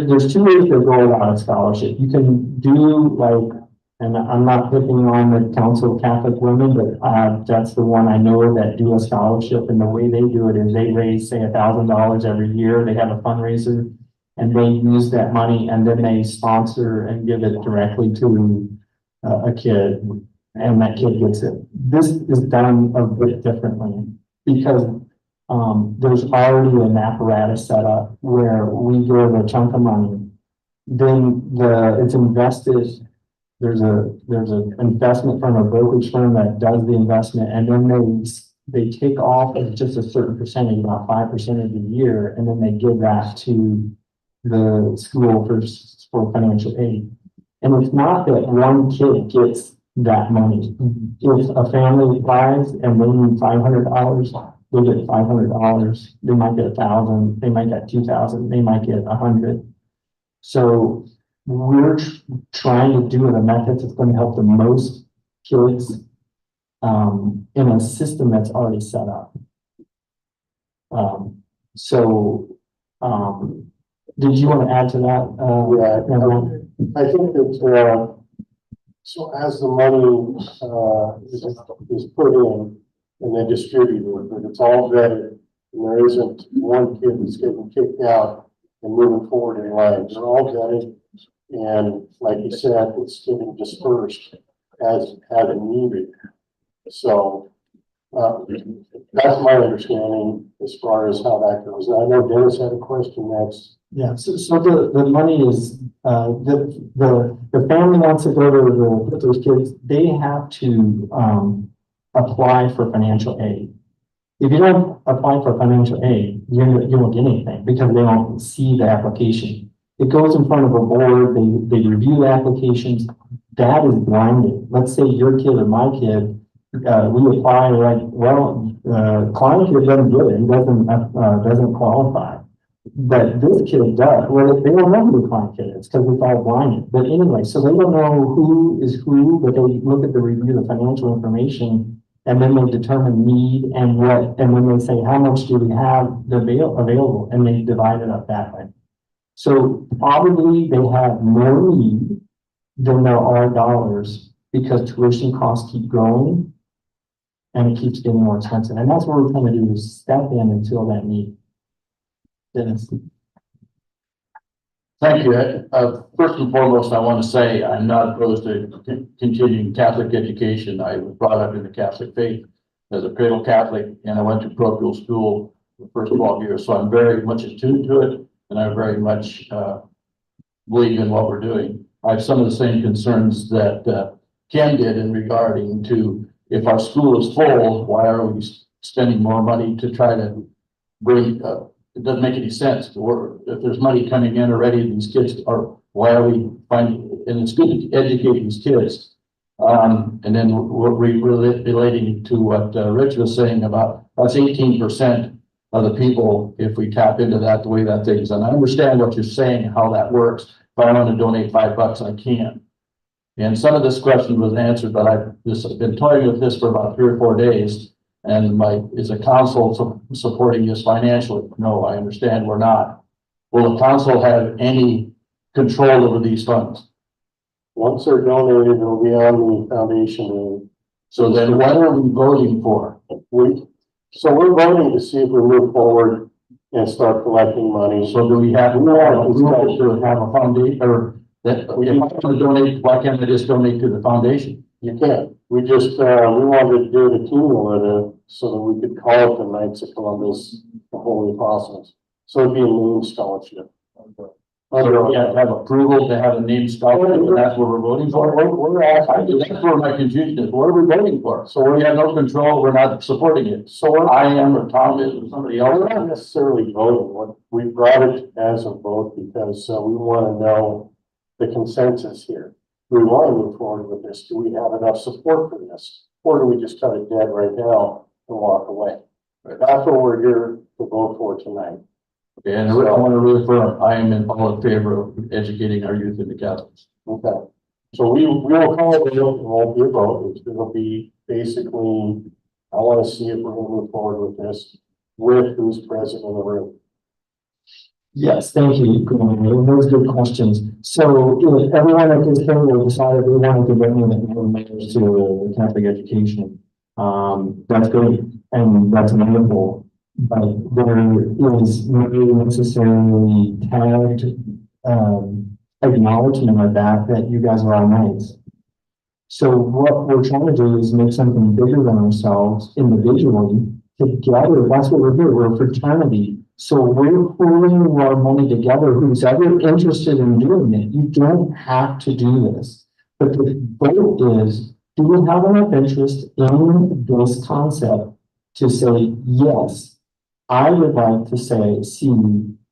there's two ways to go about a scholarship. You can do like, and I'm not picking on the Council of Catholic Women, but that's the one I know that do a scholarship, and the way they do it is they raise, say, $1,000 every year. They have a fundraiser and they use that money and then they sponsor and give it directly to a kid. And that kid gets it. This is done a bit differently because there's already an apparatus set up where we give a chunk of money, then it's invested. There's an investment from a brokerage firm that does the investment, and then they take off just a certain percentage, about 5% of the year, and then they give that to the school for financial aid. And it's not that one kid gets that money. If a family applies and they need $500, they get $500. They might get 1,000. They might get 2,000. They might get 100. So we're trying to do it a method that's going to help the most kids in a system that's already set up. Did you want to add to that? Yeah, I think that so as the money is put in and then distributed, but it's all vetted, and there isn't one kid that's getting kicked out and moving forward in line. They're all vetted, and like you said, it's getting dispersed as needed. So that's my understanding as far as how that goes. And I know Dennis had a question next. Yeah, so the money is, the family wants to go to those kids, they have to, apply for financial aid. If you don't apply for financial aid, you won't get anything because they don't see the application. It goes in front of a board, they review the applications, that is blinded. Let's say your kid or my kid, we apply like, well, Klein kid doesn't get it, he doesn't qualify. But this kid does. Well, they don't know who the client kid is because it's all blinded. But anyway, so they don't know who is who, but they look at the review of the financial information and then they determine need and then they say, how much do we have available? And they divide it up that way. So probably they have more need than there are dollars because tuition costs keep growing and it keeps getting more expensive. And that's what we're trying to do is step in and fill that need. Dennis. Thank you. First and foremost, I want to say I'm not opposed to continuing Catholic education. I was brought up in the Catholic faith as a cradle Catholic, and I went to parochial school the first 12 years. So I'm very much attuned to it, and I very much believe in what we're doing. I have some of the same concerns that Ken did in regarding to if our school is full, why are we spending more money to try to bring it doesn't make any sense. If there's money coming in already, these kids are, why are we finding, and it's good to educate these kids. And then we're relating to what Rich was saying about, that's 18% of the people, if we tap into that, the way that things, and I understand what you're saying, how that works. If I want to donate $5, I can. And some of this question was answered, but I've been toying with this for about 3 or 4 days. And is a council supporting this financially? No, I understand we're not. Will the council have any control over these funds? Once they're donated, it'll be on the foundation. So then what are we voting for? So we're voting to see if we move forward and start collecting money. So do we have, to have a foundation, or that, if I want to donate, why can't I just donate to the foundation? You can't. We just, we wanted to do it accumulative so that we could call it the Knights of Columbus, the Holy Apostles. So it'd be a name scholarship. So we have to have approval to have a name scholarship, and that's what we're voting for? We're asking, That's where my confusion is. What are we voting for? So we have no control, we're not supporting it. So I am, or Tom is, or somebody else. we're not necessarily voting. What we brought it as a vote because we want to know the consensus here. Do we want to move forward with this? Do we have enough support for this? Or do we just cut it dead right now and walk away? That's what we're here to vote for tonight. Okay, and I want to reaffirm, I am in all in favor of educating our youth in the Catholics. Okay. So we will call it, it won't be a vote. It'll be basically, I want to see if we're going to move forward with this with who's present in the room. Yes, thank you. Those good questions. So if everyone at this table decided we wanted to bring in members to Catholic education, that's great and that's wonderful. But there is no necessarily tagged acknowledgement of that you guys are all knights. So what we're trying to do is make something bigger than ourselves individually together. That's what we're here. We're a fraternity. So we're pooling our money together. Who's ever interested in doing it, you don't have to do this. But the vote is, do we have enough interest in this concept to say, yes, I would like to see,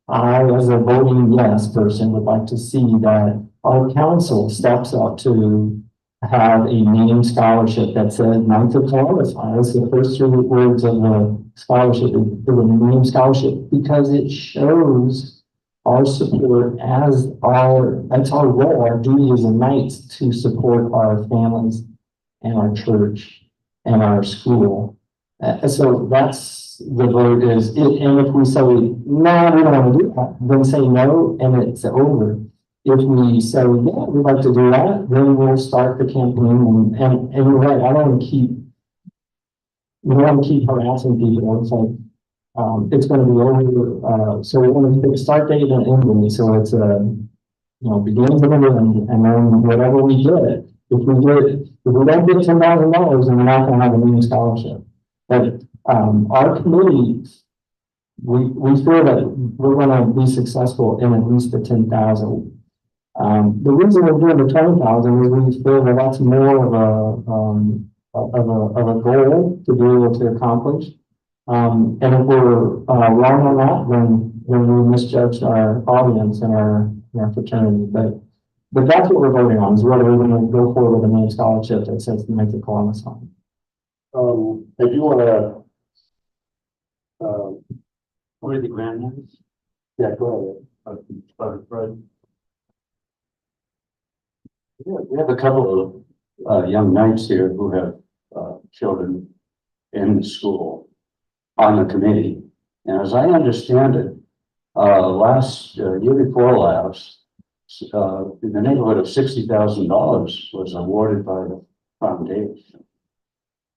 I as a voting yes person would like to see that our council steps up to have a name scholarship that says Knights of Columbus. That's the first three words of the scholarship, the name scholarship, because it shows our support as that's our role, our duty as a knights to support our families and our church and our school. So that's the vote is, and if we say, no, we don't want to do that, then say no, and it's over. If we say, yeah, we'd like to do that, then we'll start the campaign and you're right, I don't want to keep harassing people. It's like, it's going to be over, so we want to pick start date and end date, so it's begins and end, and then whatever we get, if we don't get $10,000, then we're not going to have a new scholarship. But our committee, we feel that we're going to be successful in at least the 10,000. The reason we're doing the 20,000 is we feel that that's more of a goal to be able to accomplish. And if we're wrong on that, then we misjudged our audience and our fraternity. But that's what we're voting on, is whether we're going to go forward with a name scholarship that says the Knights of Columbus on it. I do want to. What are the grandmothers? Yeah, go We have a couple of young knights here who have children in the school on the committee. And as I understand it, year before last, in the neighborhood of $60,000 was awarded by the foundation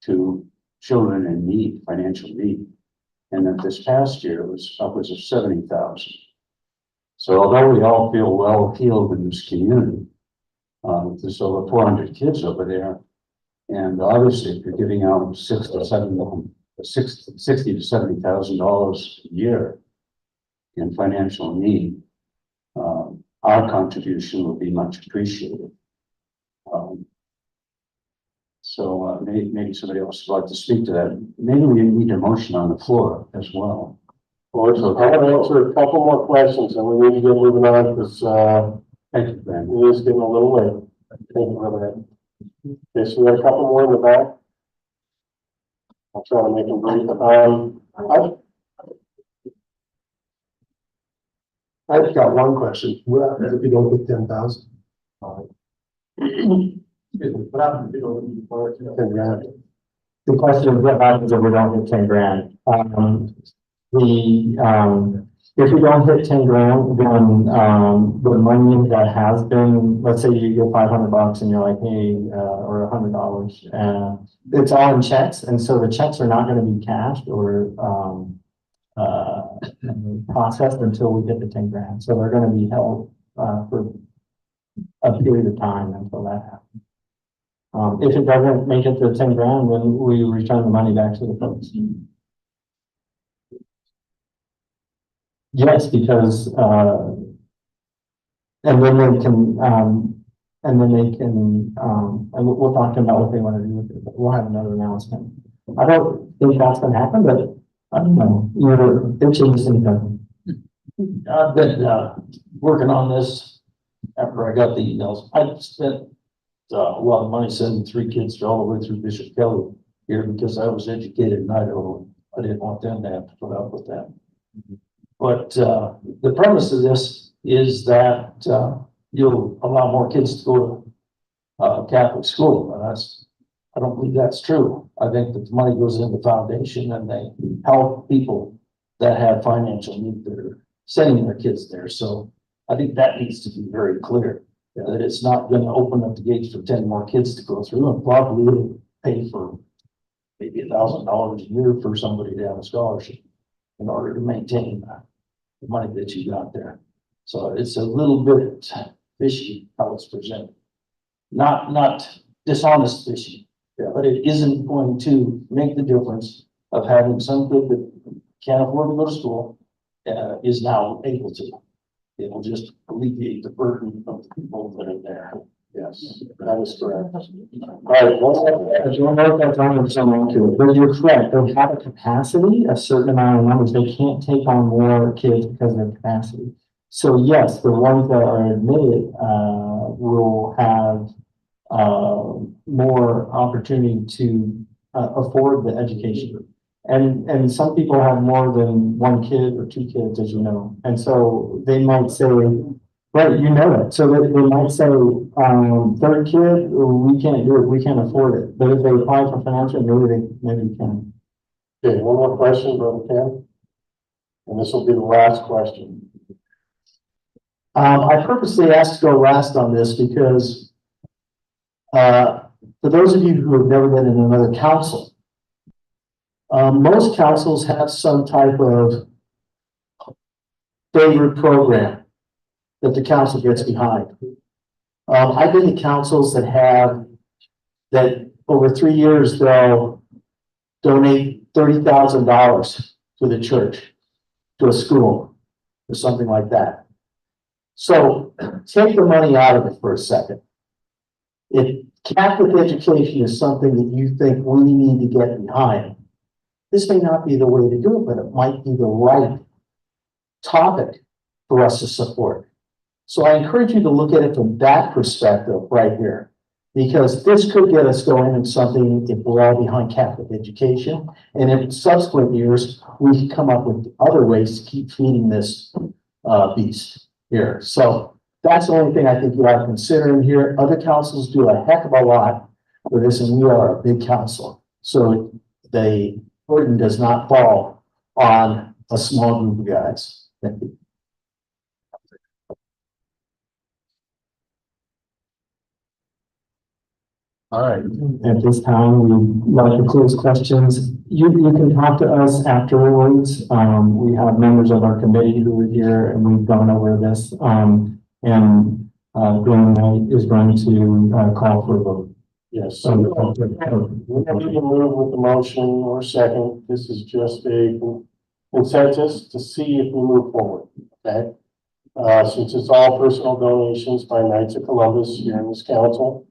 to children in need, financial need. And that this past year was upwards of 70,000. So although we all feel well heeled in this community, there's over 400 kids over there. And obviously, if you're giving out $60,000 to $70,000 a year in financial need, our contribution will be much appreciated. So maybe somebody else would like to speak to that. Maybe we need a motion on the floor as well. Well, I want to answer a couple more questions and we need to get moving on because Thank you, Ben. it is getting a little late. Thank you for that. Okay, so we got a couple more in the back. I'll try to make them brief. I've got one question. What happens if you don't get 10,000? What happens if you don't get 10 grand? The question is, what happens if we don't hit 10 grand? If we don't hit 10 grand, then the money that has been, let's say you get $500 and you're like, hey, or $100, it's all in checks, and so the checks are not going to be cashed or processed until we get the 10 grand. So they're gonna be held, for a period of time until that happens. If it doesn't make it to 10 grand, then we return the money back to the folks. Yes, because, and then they can, and we'll talk about what they want to do with it, but we'll have another announcement. I don't think that's gonna happen, but I don't know, you're itching to see that. I've been, working on this after I got the emails. I spent, a lot of money sending 3 kids all the way through Bishop Kelly here because I was educated in Idaho. I didn't want them to have to put up with that. But, the premise of this is that, you'll allow more kids to go to, Catholic school. And I don't believe that's true. I think that the money goes into the foundation and they help people that have financial need that are sending their kids there. So I think that needs to be very clear, that it's not gonna open up the gates for 10 more kids to go through, and probably it'll pay for maybe $1,000 a year for somebody to have a scholarship in order to maintain the money that you got there. So it's a little bit fishy how it's presented. Not dishonest fishy, but it isn't going to make the difference of having some kid that can't afford to go to school, is now able to. It will just alleviate the burden of the people that are there. Yes, that is correct. But you're correct, they have a capacity, a certain amount of numbers, they can't take on more kids because of their capacity. So yes, the ones that are admitted, will have, more opportunity to, afford the education. And some people have more than 1 kid or 2 kids, as you know, and so they might say, right, you know it, so they might say, 3rd kid, we can't do it, we can't afford it, but if they apply for financial, maybe we can. Okay, one more question, Brother Ken. And this will be the last question. I purposely asked to go last on this because, for those of you who have never been in another council, most councils have some type of favorite program that the council gets behind. I've been to councils that over 3 years, they'll donate $30,000 to the church, to a school, or something like that. So take the money out of it for a second. If Catholic education is something that you think we need to get behind, this may not be the way to do it, but it might be the right topic for us to support. So I encourage you to look at it from that perspective right here, because this could get us going in something if we're all behind Catholic education. And in subsequent years, we can come up with other ways to keep feeding this beast here. So that's the only thing I think you ought to consider in here. Other councils do a heck of a lot for this, and we are a big council. So the burden does not fall on a small group of guys. Thank you. All right. At this time, we'd like to close questions. You can talk to us afterwards. We have members of our committee who are here and we've gone over this. Glenn is going to call for a vote. Yes, so we don't need to move with the motion or second. This is just a consensus to see if we move forward, okay? Since it's all personal donations by Knights of Columbus here in this council,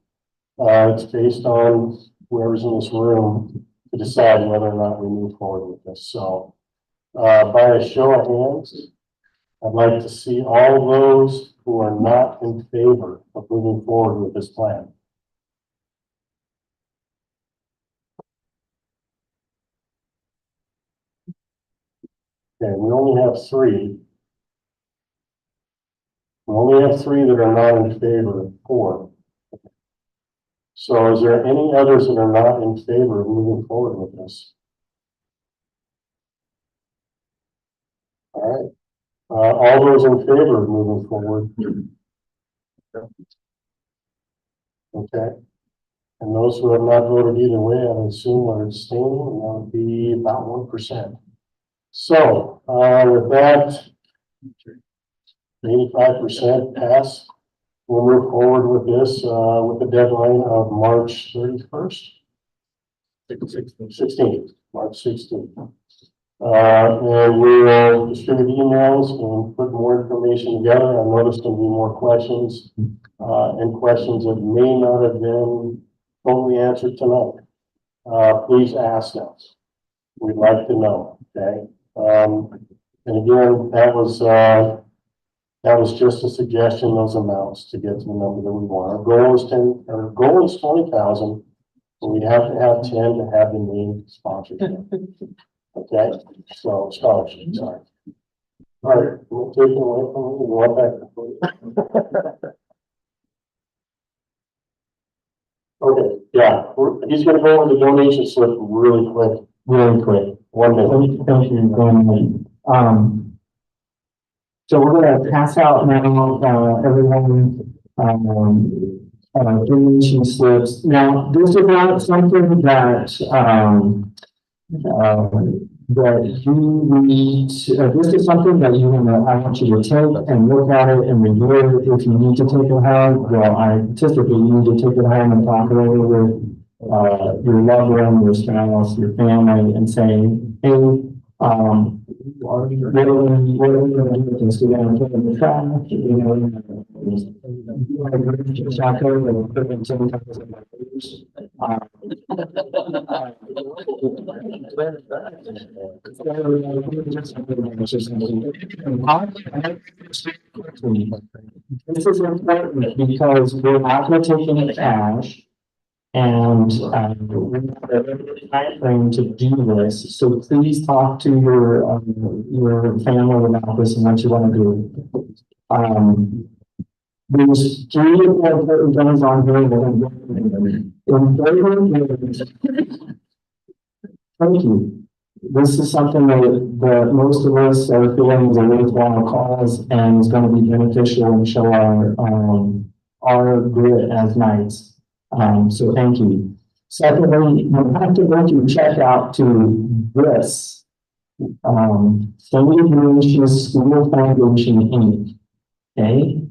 it's based on whoever's in this room to decide whether or not we move forward with this. So, by a show of hands, I'd like to see all those who are not in favor of moving forward with this plan. Okay, we only have 3. We only have 3 that are not in favor of 4. So is there any others that are not in favor of moving forward with this? All right. All those in favor of moving forward? Okay. And those who have not voted either way, I would assume are abstaining, and that would be about 1%. So, with that, 85% pass. We'll move forward with this, with the deadline of March 31st. 16th, March 16th. And we will distribute emails and put more information together. I noticed there'll be more questions, and questions that may not have been totally answered tonight. Please ask us. We'd like to know, okay? And again, that was just a suggestion, those amounts to get to the number that we want. Our goal is 20,000, but we have to have 10 to have the main sponsorship. Okay, so scholarship, sorry. All right, we'll take it away from you, go back. Okay, yeah, he's gonna go over the donation slip really quick. 1 minute. Thank you, Glenn. So we're gonna pass out now, everyone, donation slips. Now, this is not something that, that you need, this is something that I want you to take and look at it and review it. If you need to take it home, well, I typically need to take it home and talk it over with, your loved one, your spouse, your family, and say, hey, what are we gonna do with this? We're gonna put it in the trash, you know, this is important because we're not gonna take any cash. And we have a limited time frame to do this, so please talk to your family about this and what you want to do. There's 3 or 4 important things on here that thank you. This is something that most of us are feeling is a worthwhile cause and is going to be beneficial and show our grit as Knights. So thank you. Secondly, you have to go to check out to this, St. Ignatius School Foundation, Inc. Okay,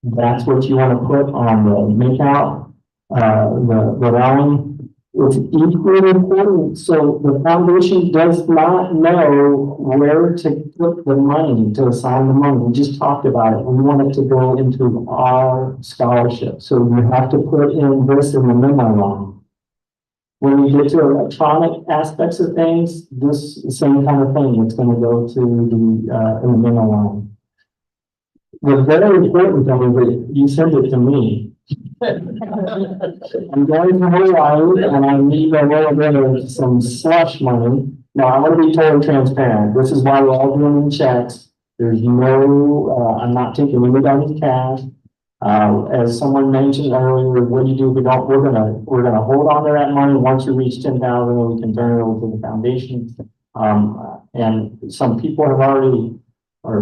that's what you want to put on the make out, the line. It's equally important. So the foundation does not know where to put the money, to assign the money. We just talked about it. We want it to go into our scholarship. So you have to put in this in the memo line. When we get to electronic aspects of things, this same kind of thing, it's going to go to the in the memo line. The very important thing is that you send it to me. I'm going to Hawaii and I need a little bit of some slush money. Now, I want to be totally transparent. This is why we're all doing checks. There's no, I'm not taking anybody's cash. As someone mentioned earlier, what do you do if we don't? We're gonna hold on to that money. Once we reach 10,000, we can turn it over to the foundation. And some people have already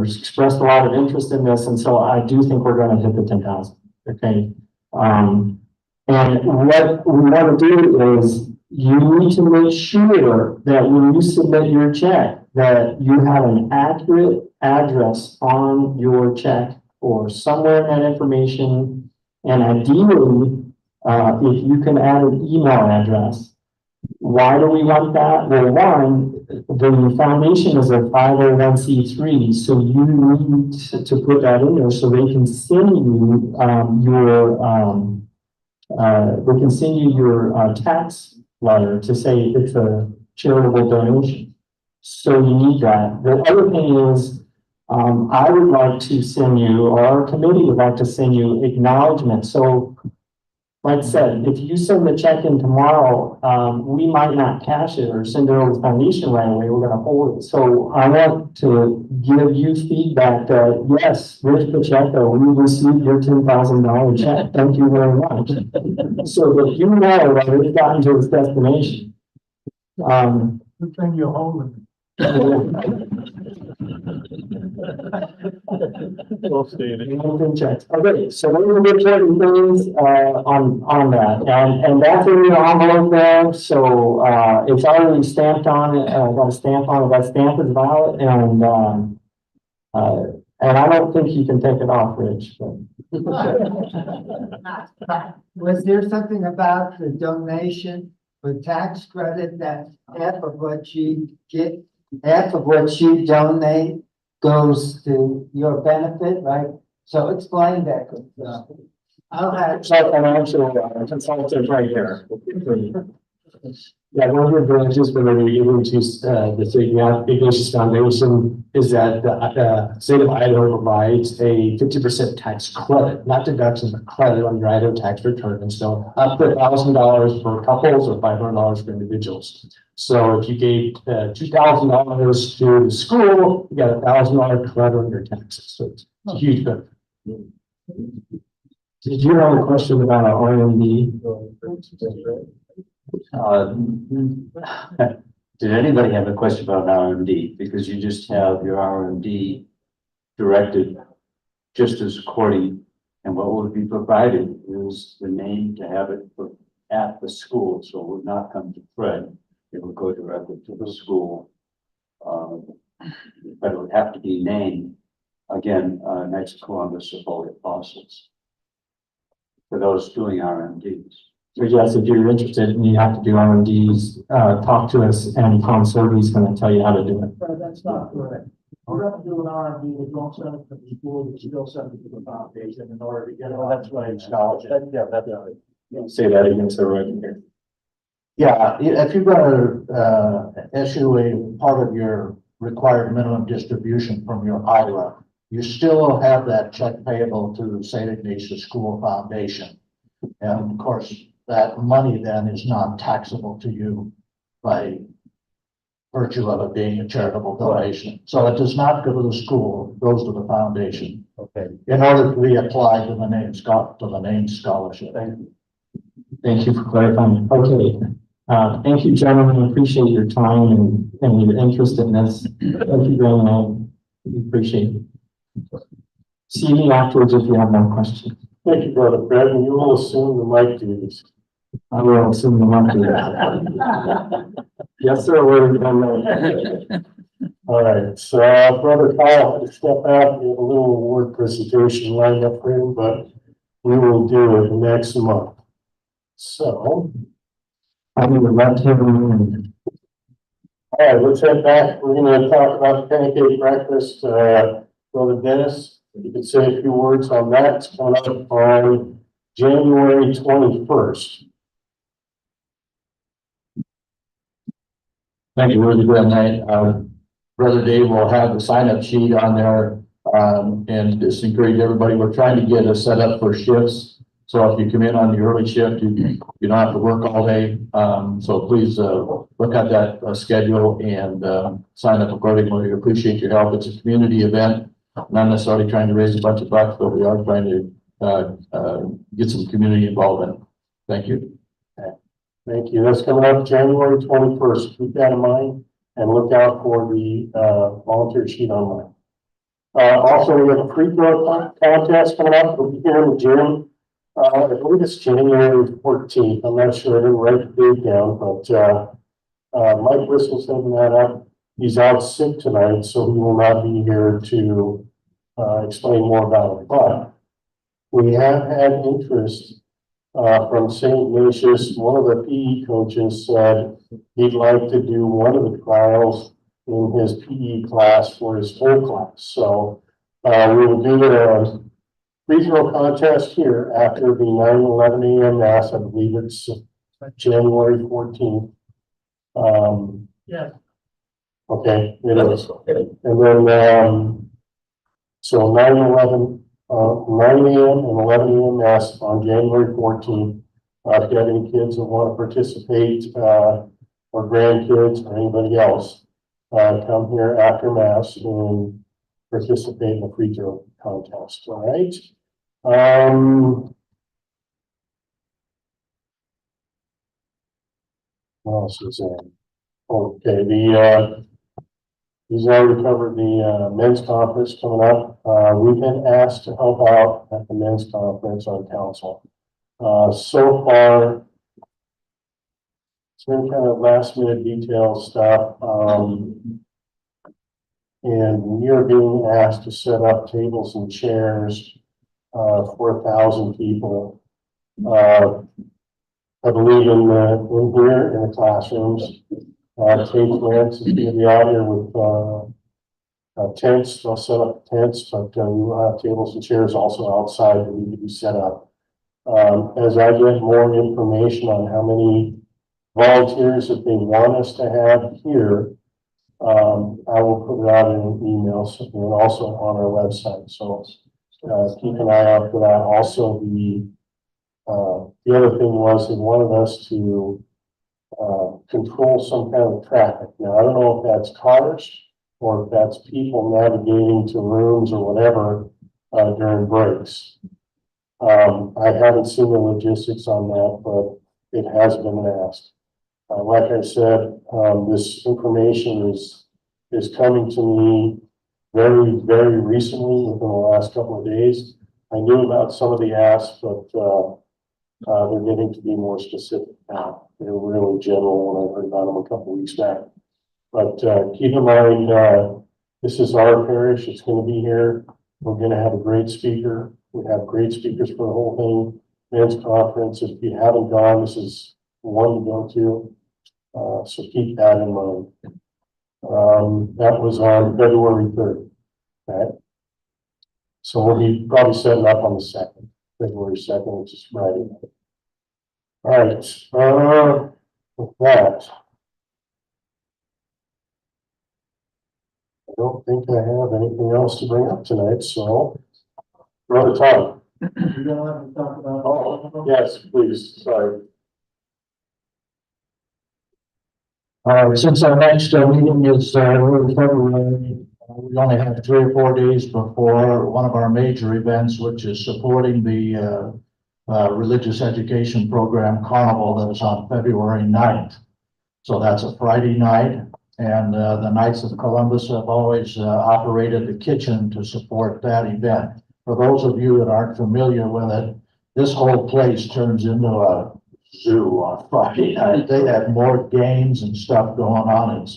expressed a lot of interest in this, and so I do think we're going to hit the 10,000. Okay. And what we want to do is you need to make sure that when you submit your check, that you have an accurate address on your check or somewhere in that information. And ideally, if you can add an email address. Why do we want that? Well, one, the foundation is a 501c3, so you need to put that in there so they can send you your tax letter to say it's a charitable donation. So you need that. The other thing is, I would like to send you, or our committee would like to send you acknowledgement. So like I said, if you send the check in tomorrow, we might not cash it or send it over to the foundation right away. We're going to hold it. So I want to give you feedback that, yes, Rich Pacheco, we received your $10,000 check. Thank you very much. So that you know that it's gotten to its destination. Good thing you're holding. Well stated. Okay, so those are the important things, on that, and that's in your envelope there, so, it's already stamped on, got a stamp on it, that stamp is valid, and I don't think you can take it off, Rich, but. Was there something about the donation for tax credit that half of what you get, half of what you donate goes to your benefit, right? So explain that. 'Cause, I don't have. Financial consultant right here. Yeah, one of the branches when we were given to, the State Ignatius Foundation is that the state of Idaho provides a 50% tax credit, not deduction, but credit on your Idaho tax return. And so up to $1,000 for couples or $500 for individuals. So if you gave, $2,000 to the school, you got $1,000 credit on your taxes. So it's a huge benefit. Did you have a question about our RMD? Did anybody have a question about RMD? Because you just have your RMD directed just as according, and what would be provided is the name to have it at the school, so it would not come to Fred. It would go directly to the school. But it would have to be named, again, Knights of Columbus of Holy Apostles, for those doing RMDs. So yes, if you're interested and you have to do RMDs, talk to us, and Tom Sorby's gonna tell you how to do it. That's not correct. You have to do an R&D, you don't send it to the school, you still send it to the foundation in order to get it. That's right, scholarship. Yeah, that's right. Say that again, so I can hear. Yeah, if you're gonna, issue a part of your required minimum distribution from your IRA, you still have that check payable to St. Ignatius School Foundation. And of course, that money then is not taxable to you by virtue of it being a charitable donation. So it does not go to the school, it goes to the foundation. Okay. In order to be applied to the name scholarship. Thank you for clarifying. Okay. Thank you, gentlemen. Appreciate your time and your interest in this. Thank you very much. We appreciate it. See me afterwards if you have more questions. Thank you, Brother Fred, and you will assume the mic duties. I will assume the monthly. Yes, sir. We're done. All right, so Brother Kyle, had to step out, we have a little award presentation lined up for him, but we will do it next month. So, I would love to hear from all right, let's head back. We're gonna talk about the pancake breakfast. Brother Dennis, you could say a few words on that. It's coming up on January 21st. Thank you, really good night. Brother Dave will have the sign-up sheet on there. And just encourage everybody, we're trying to get us set up for shifts. So if you come in on the early shift, you don't have to work all day. So please, look at that schedule and, sign up accordingly. We appreciate your help. It's a community event. Not necessarily trying to raise a bunch of bucks, but we are trying to, get some community involvement. Thank you. Thank you. That's coming up January 21st. Keep that in mind and look out for the volunteer sheet online. Also, we have a free throw contest coming up. We'll be here in the gym. I believe it's January 14th. I'm not sure. I didn't write the date down, but Mike Bristol's setting that up. He's out sick tonight, so he will not be here to explain more about it. But we have had interest from St. Ignatius. One of the PE coaches said he'd like to do one of the trials in his PE class for his whole class. So we will do a free throw contest here after the 9/11 a.m. mass. I believe it's January 14th. Yeah. Okay, it is. And then, so 9/11, 9 a.m. and 11 a.m. mass on January 14th. If you have any kids that want to participate, or grandkids or anybody else, come here after mass and participate in the free throw contest, all right? What else is there? Okay, the He's already covered the men's conference coming up. We've been asked to help out at the men's conference on council. So far, it's been kind of last minute detail stuff. And we are being asked to set up tables and chairs for 1,000 people. I believe in here in the classrooms. Tate Grants is going to be out here with tents. They'll set up tents, but we'll have tables and chairs also outside that need to be set up. As I get more information on how many volunteers that they want us to have here, I will put it out in an email and also on our website. So keep an eye out for that. Also, the other thing was they wanted us to control some kind of traffic. Now, I don't know if that's cars or if that's people navigating to rooms or whatever during breaks. I haven't seen the logistics on that, but it has been asked. Like I said, this information is coming to me very, very recently within the last couple of days. I knew about some of the asks, but they're getting to be more specific now. They're really general when I heard about them a couple of weeks back. But keep in mind, this is our parish. It's going to be here. We're going to have a great speaker. We have great speakers for the whole thing. Men's conference. If you haven't gone, this is one to go to. So keep that in mind. That was on February 3rd. Okay. So we'll be probably setting up on the 2nd, February 2nd, which is Friday. All right. With that, I don't think I have anything else to bring up tonight. So, Brother Todd. You don't have to talk about. Oh, yes, please. Sorry. Since our next meeting is early February, we only have 3 or 4 days before one of our major events, which is supporting the religious education program Carnival that is on February 9th. So that's a Friday night, and the Knights of Columbus have always operated the kitchen to support that event. For those of you that aren't familiar with it, this whole place turns into a zoo on Friday night. They have more games and stuff going on.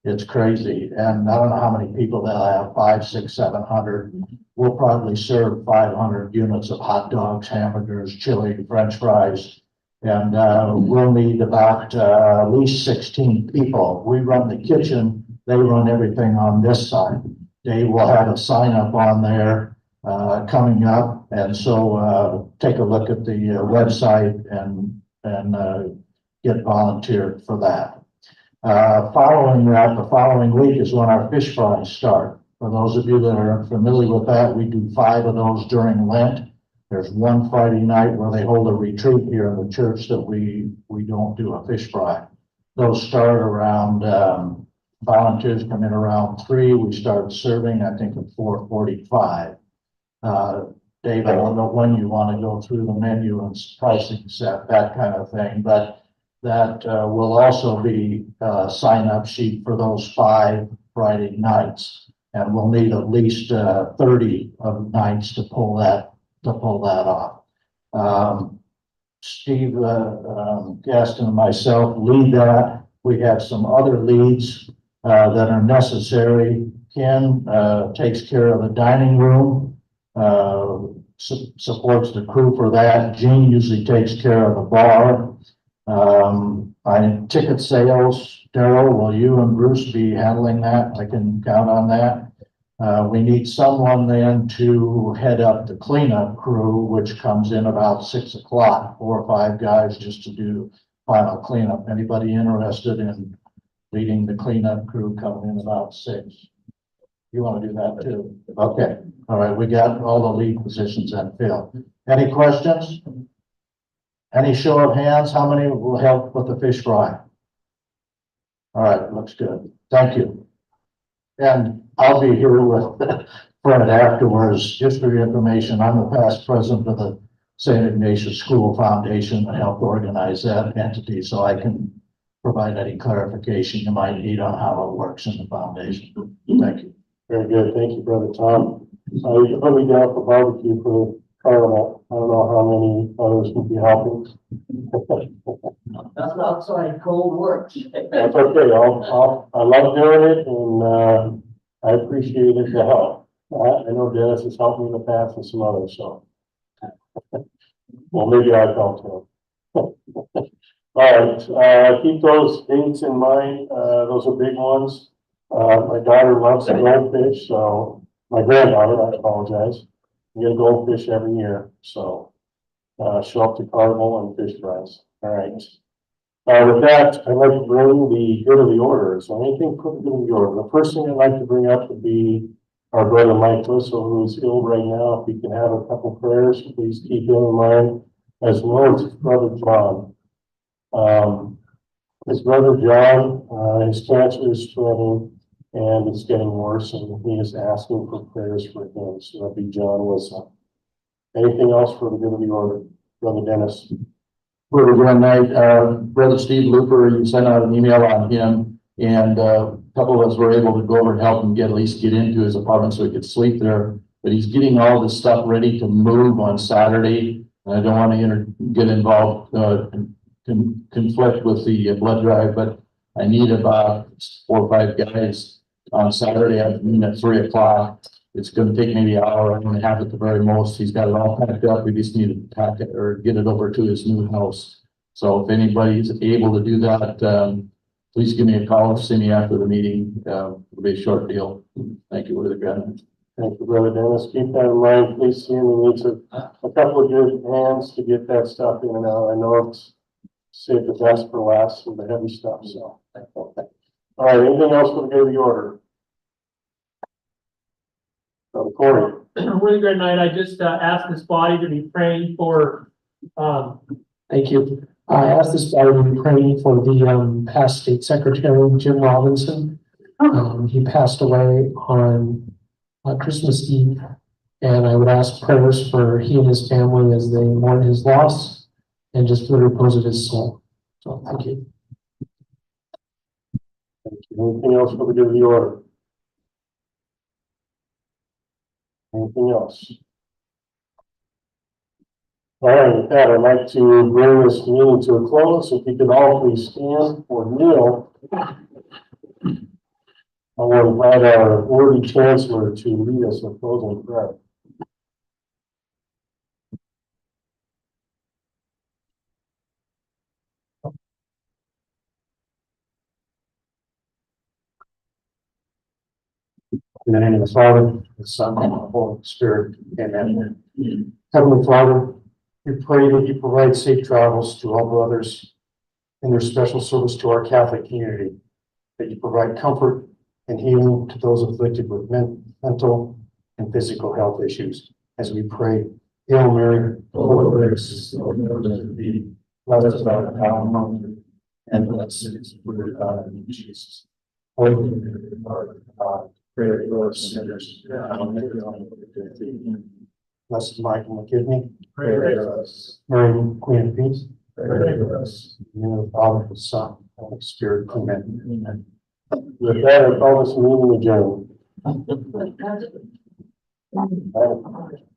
It's crazy. And I don't know how many people they'll have, 500, 600, 700. We'll probably serve 500 units of hot dogs, hamburgers, chili, French fries. And we'll need about at least 16 people. We run the kitchen. They run everything on this side. They will have a sign up on there coming up. And so take a look at the website and get volunteered for that. Following that, the following week is when our fish fries start. For those of you that are familiar with that, we do 5 of those during Lent. There's one Friday night where they hold a retreat here in the church that we don't do a fish fry. Those start around, volunteers come in around 3. We start serving, I think, at 4:45. Dave, I don't know when you want to go through the menu and pricing set, that kind of thing, but that will also be a sign-up sheet for those 5 Friday nights. And we'll need at least 30 of nights to pull that off. Steve Gaston and myself lead that. We have some other leads that are necessary. Ken takes care of the dining room. Supports the crew for that. Gene usually takes care of the bar. Ticket sales, Daryl, will you and Bruce be handling that? I can count on that. We need someone then to head up the cleanup crew, which comes in about 6 o'clock, 4 or 5 guys just to do final cleanup. Anybody interested in leading the cleanup crew coming in about 6? You want to do that too? Okay. All right. We got all the lead positions in filled. Any questions? Any show of hands? How many will help with the fish fry? All right. Looks good. Thank you. And I'll be here with Fred afterwards. Just for your information, I'm the past president of the St. Ignatius School Foundation. I helped organize that entity, so I can provide any clarification you might need on how it works in the foundation. Thank you. Very good. Thank you, Brother Tom. You can put me down for barbecue for the carnival. I don't know how many others will be helping. That's outside cold work. That's okay. I love doing it and, I appreciate it, the help. I know Dennis has helped me in the past and some others, so. Well, maybe I've helped him. All right, keep those dates in mind. Those are big ones. My daughter loves goldfish, so my granddaughter, I apologize. We get goldfish every year, so show up to Carnival and fish fries. All right. With that, I'd like to bring the good of the order. So anything for the good of the order. The first thing I'd like to bring up would be our brother Mike Whistle, who's ill right now. If we can have a couple prayers, please keep him in mind, as well as his brother John. His brother John, his cancer is spreading and it's getting worse, and he is asking for prayers for him. So that'd be John Whistle. Anything else for the good of the order, Brother Dennis? Brother one night, Brother Steve Looper, you sent out an email on him, and a couple of us were able to go over and help him at least get into his apartment so he could sleep there. But he's getting all this stuff ready to move on Saturday, and I don't want to get involved, conflict with the blood drive, but I need about 4 or 5 guys on Saturday afternoon at 3 o'clock. It's gonna take maybe an hour and a half at the very most. He's got it all packed up. We just need to pack it or get it over to his new house. So if anybody's able to do that, please give me a call or see me after the meeting. It'll be a short deal. Thank you, Brother Grant. Thank you, Brother Dennis. Keep that in mind. Please see him. He needs a couple of good hands to get that stuff in and out. I know it's saved the best for last for the heavy stuff, so. All right, anything else for the good of the order? Corey. Really great night. I just asked this body to be praying for, Thank you. I asked this body to be praying for the past state secretary, Jim Robinson. He passed away on Christmas Eve, and I would ask prayers for he and his family as they mourn his loss and just for the repose of his soul. So thank you. Thank you. Anything else for the good of the order? Anything else? All right, with that, I'd like to bring this meeting to a close. If you could all please stand or kneel. I want to invite our worthy chancellor to lead us in closing prayer. In the name of the Father, the Son, and the Holy Spirit. Amen. Heavenly Father, we pray that you provide safe travels to all brothers in their special service to our Catholic community, that you provide comfort and healing to those afflicted with mental and physical health issues. As we pray, Hail Mary, full of grace, the Lord is with thee. Blessed art thou among women, and blessed is the fruit of thy womb, Jesus. Holy Mary, Mother of God, pray for us sinners, now and at the hour of our death. Blessed Michael McKidney, pray for us. Mary, Queen of Peace, pray for us. In the name of the Father, the Son, and the Holy Spirit. Amen. Amen. With that, I call this meeting adjourned.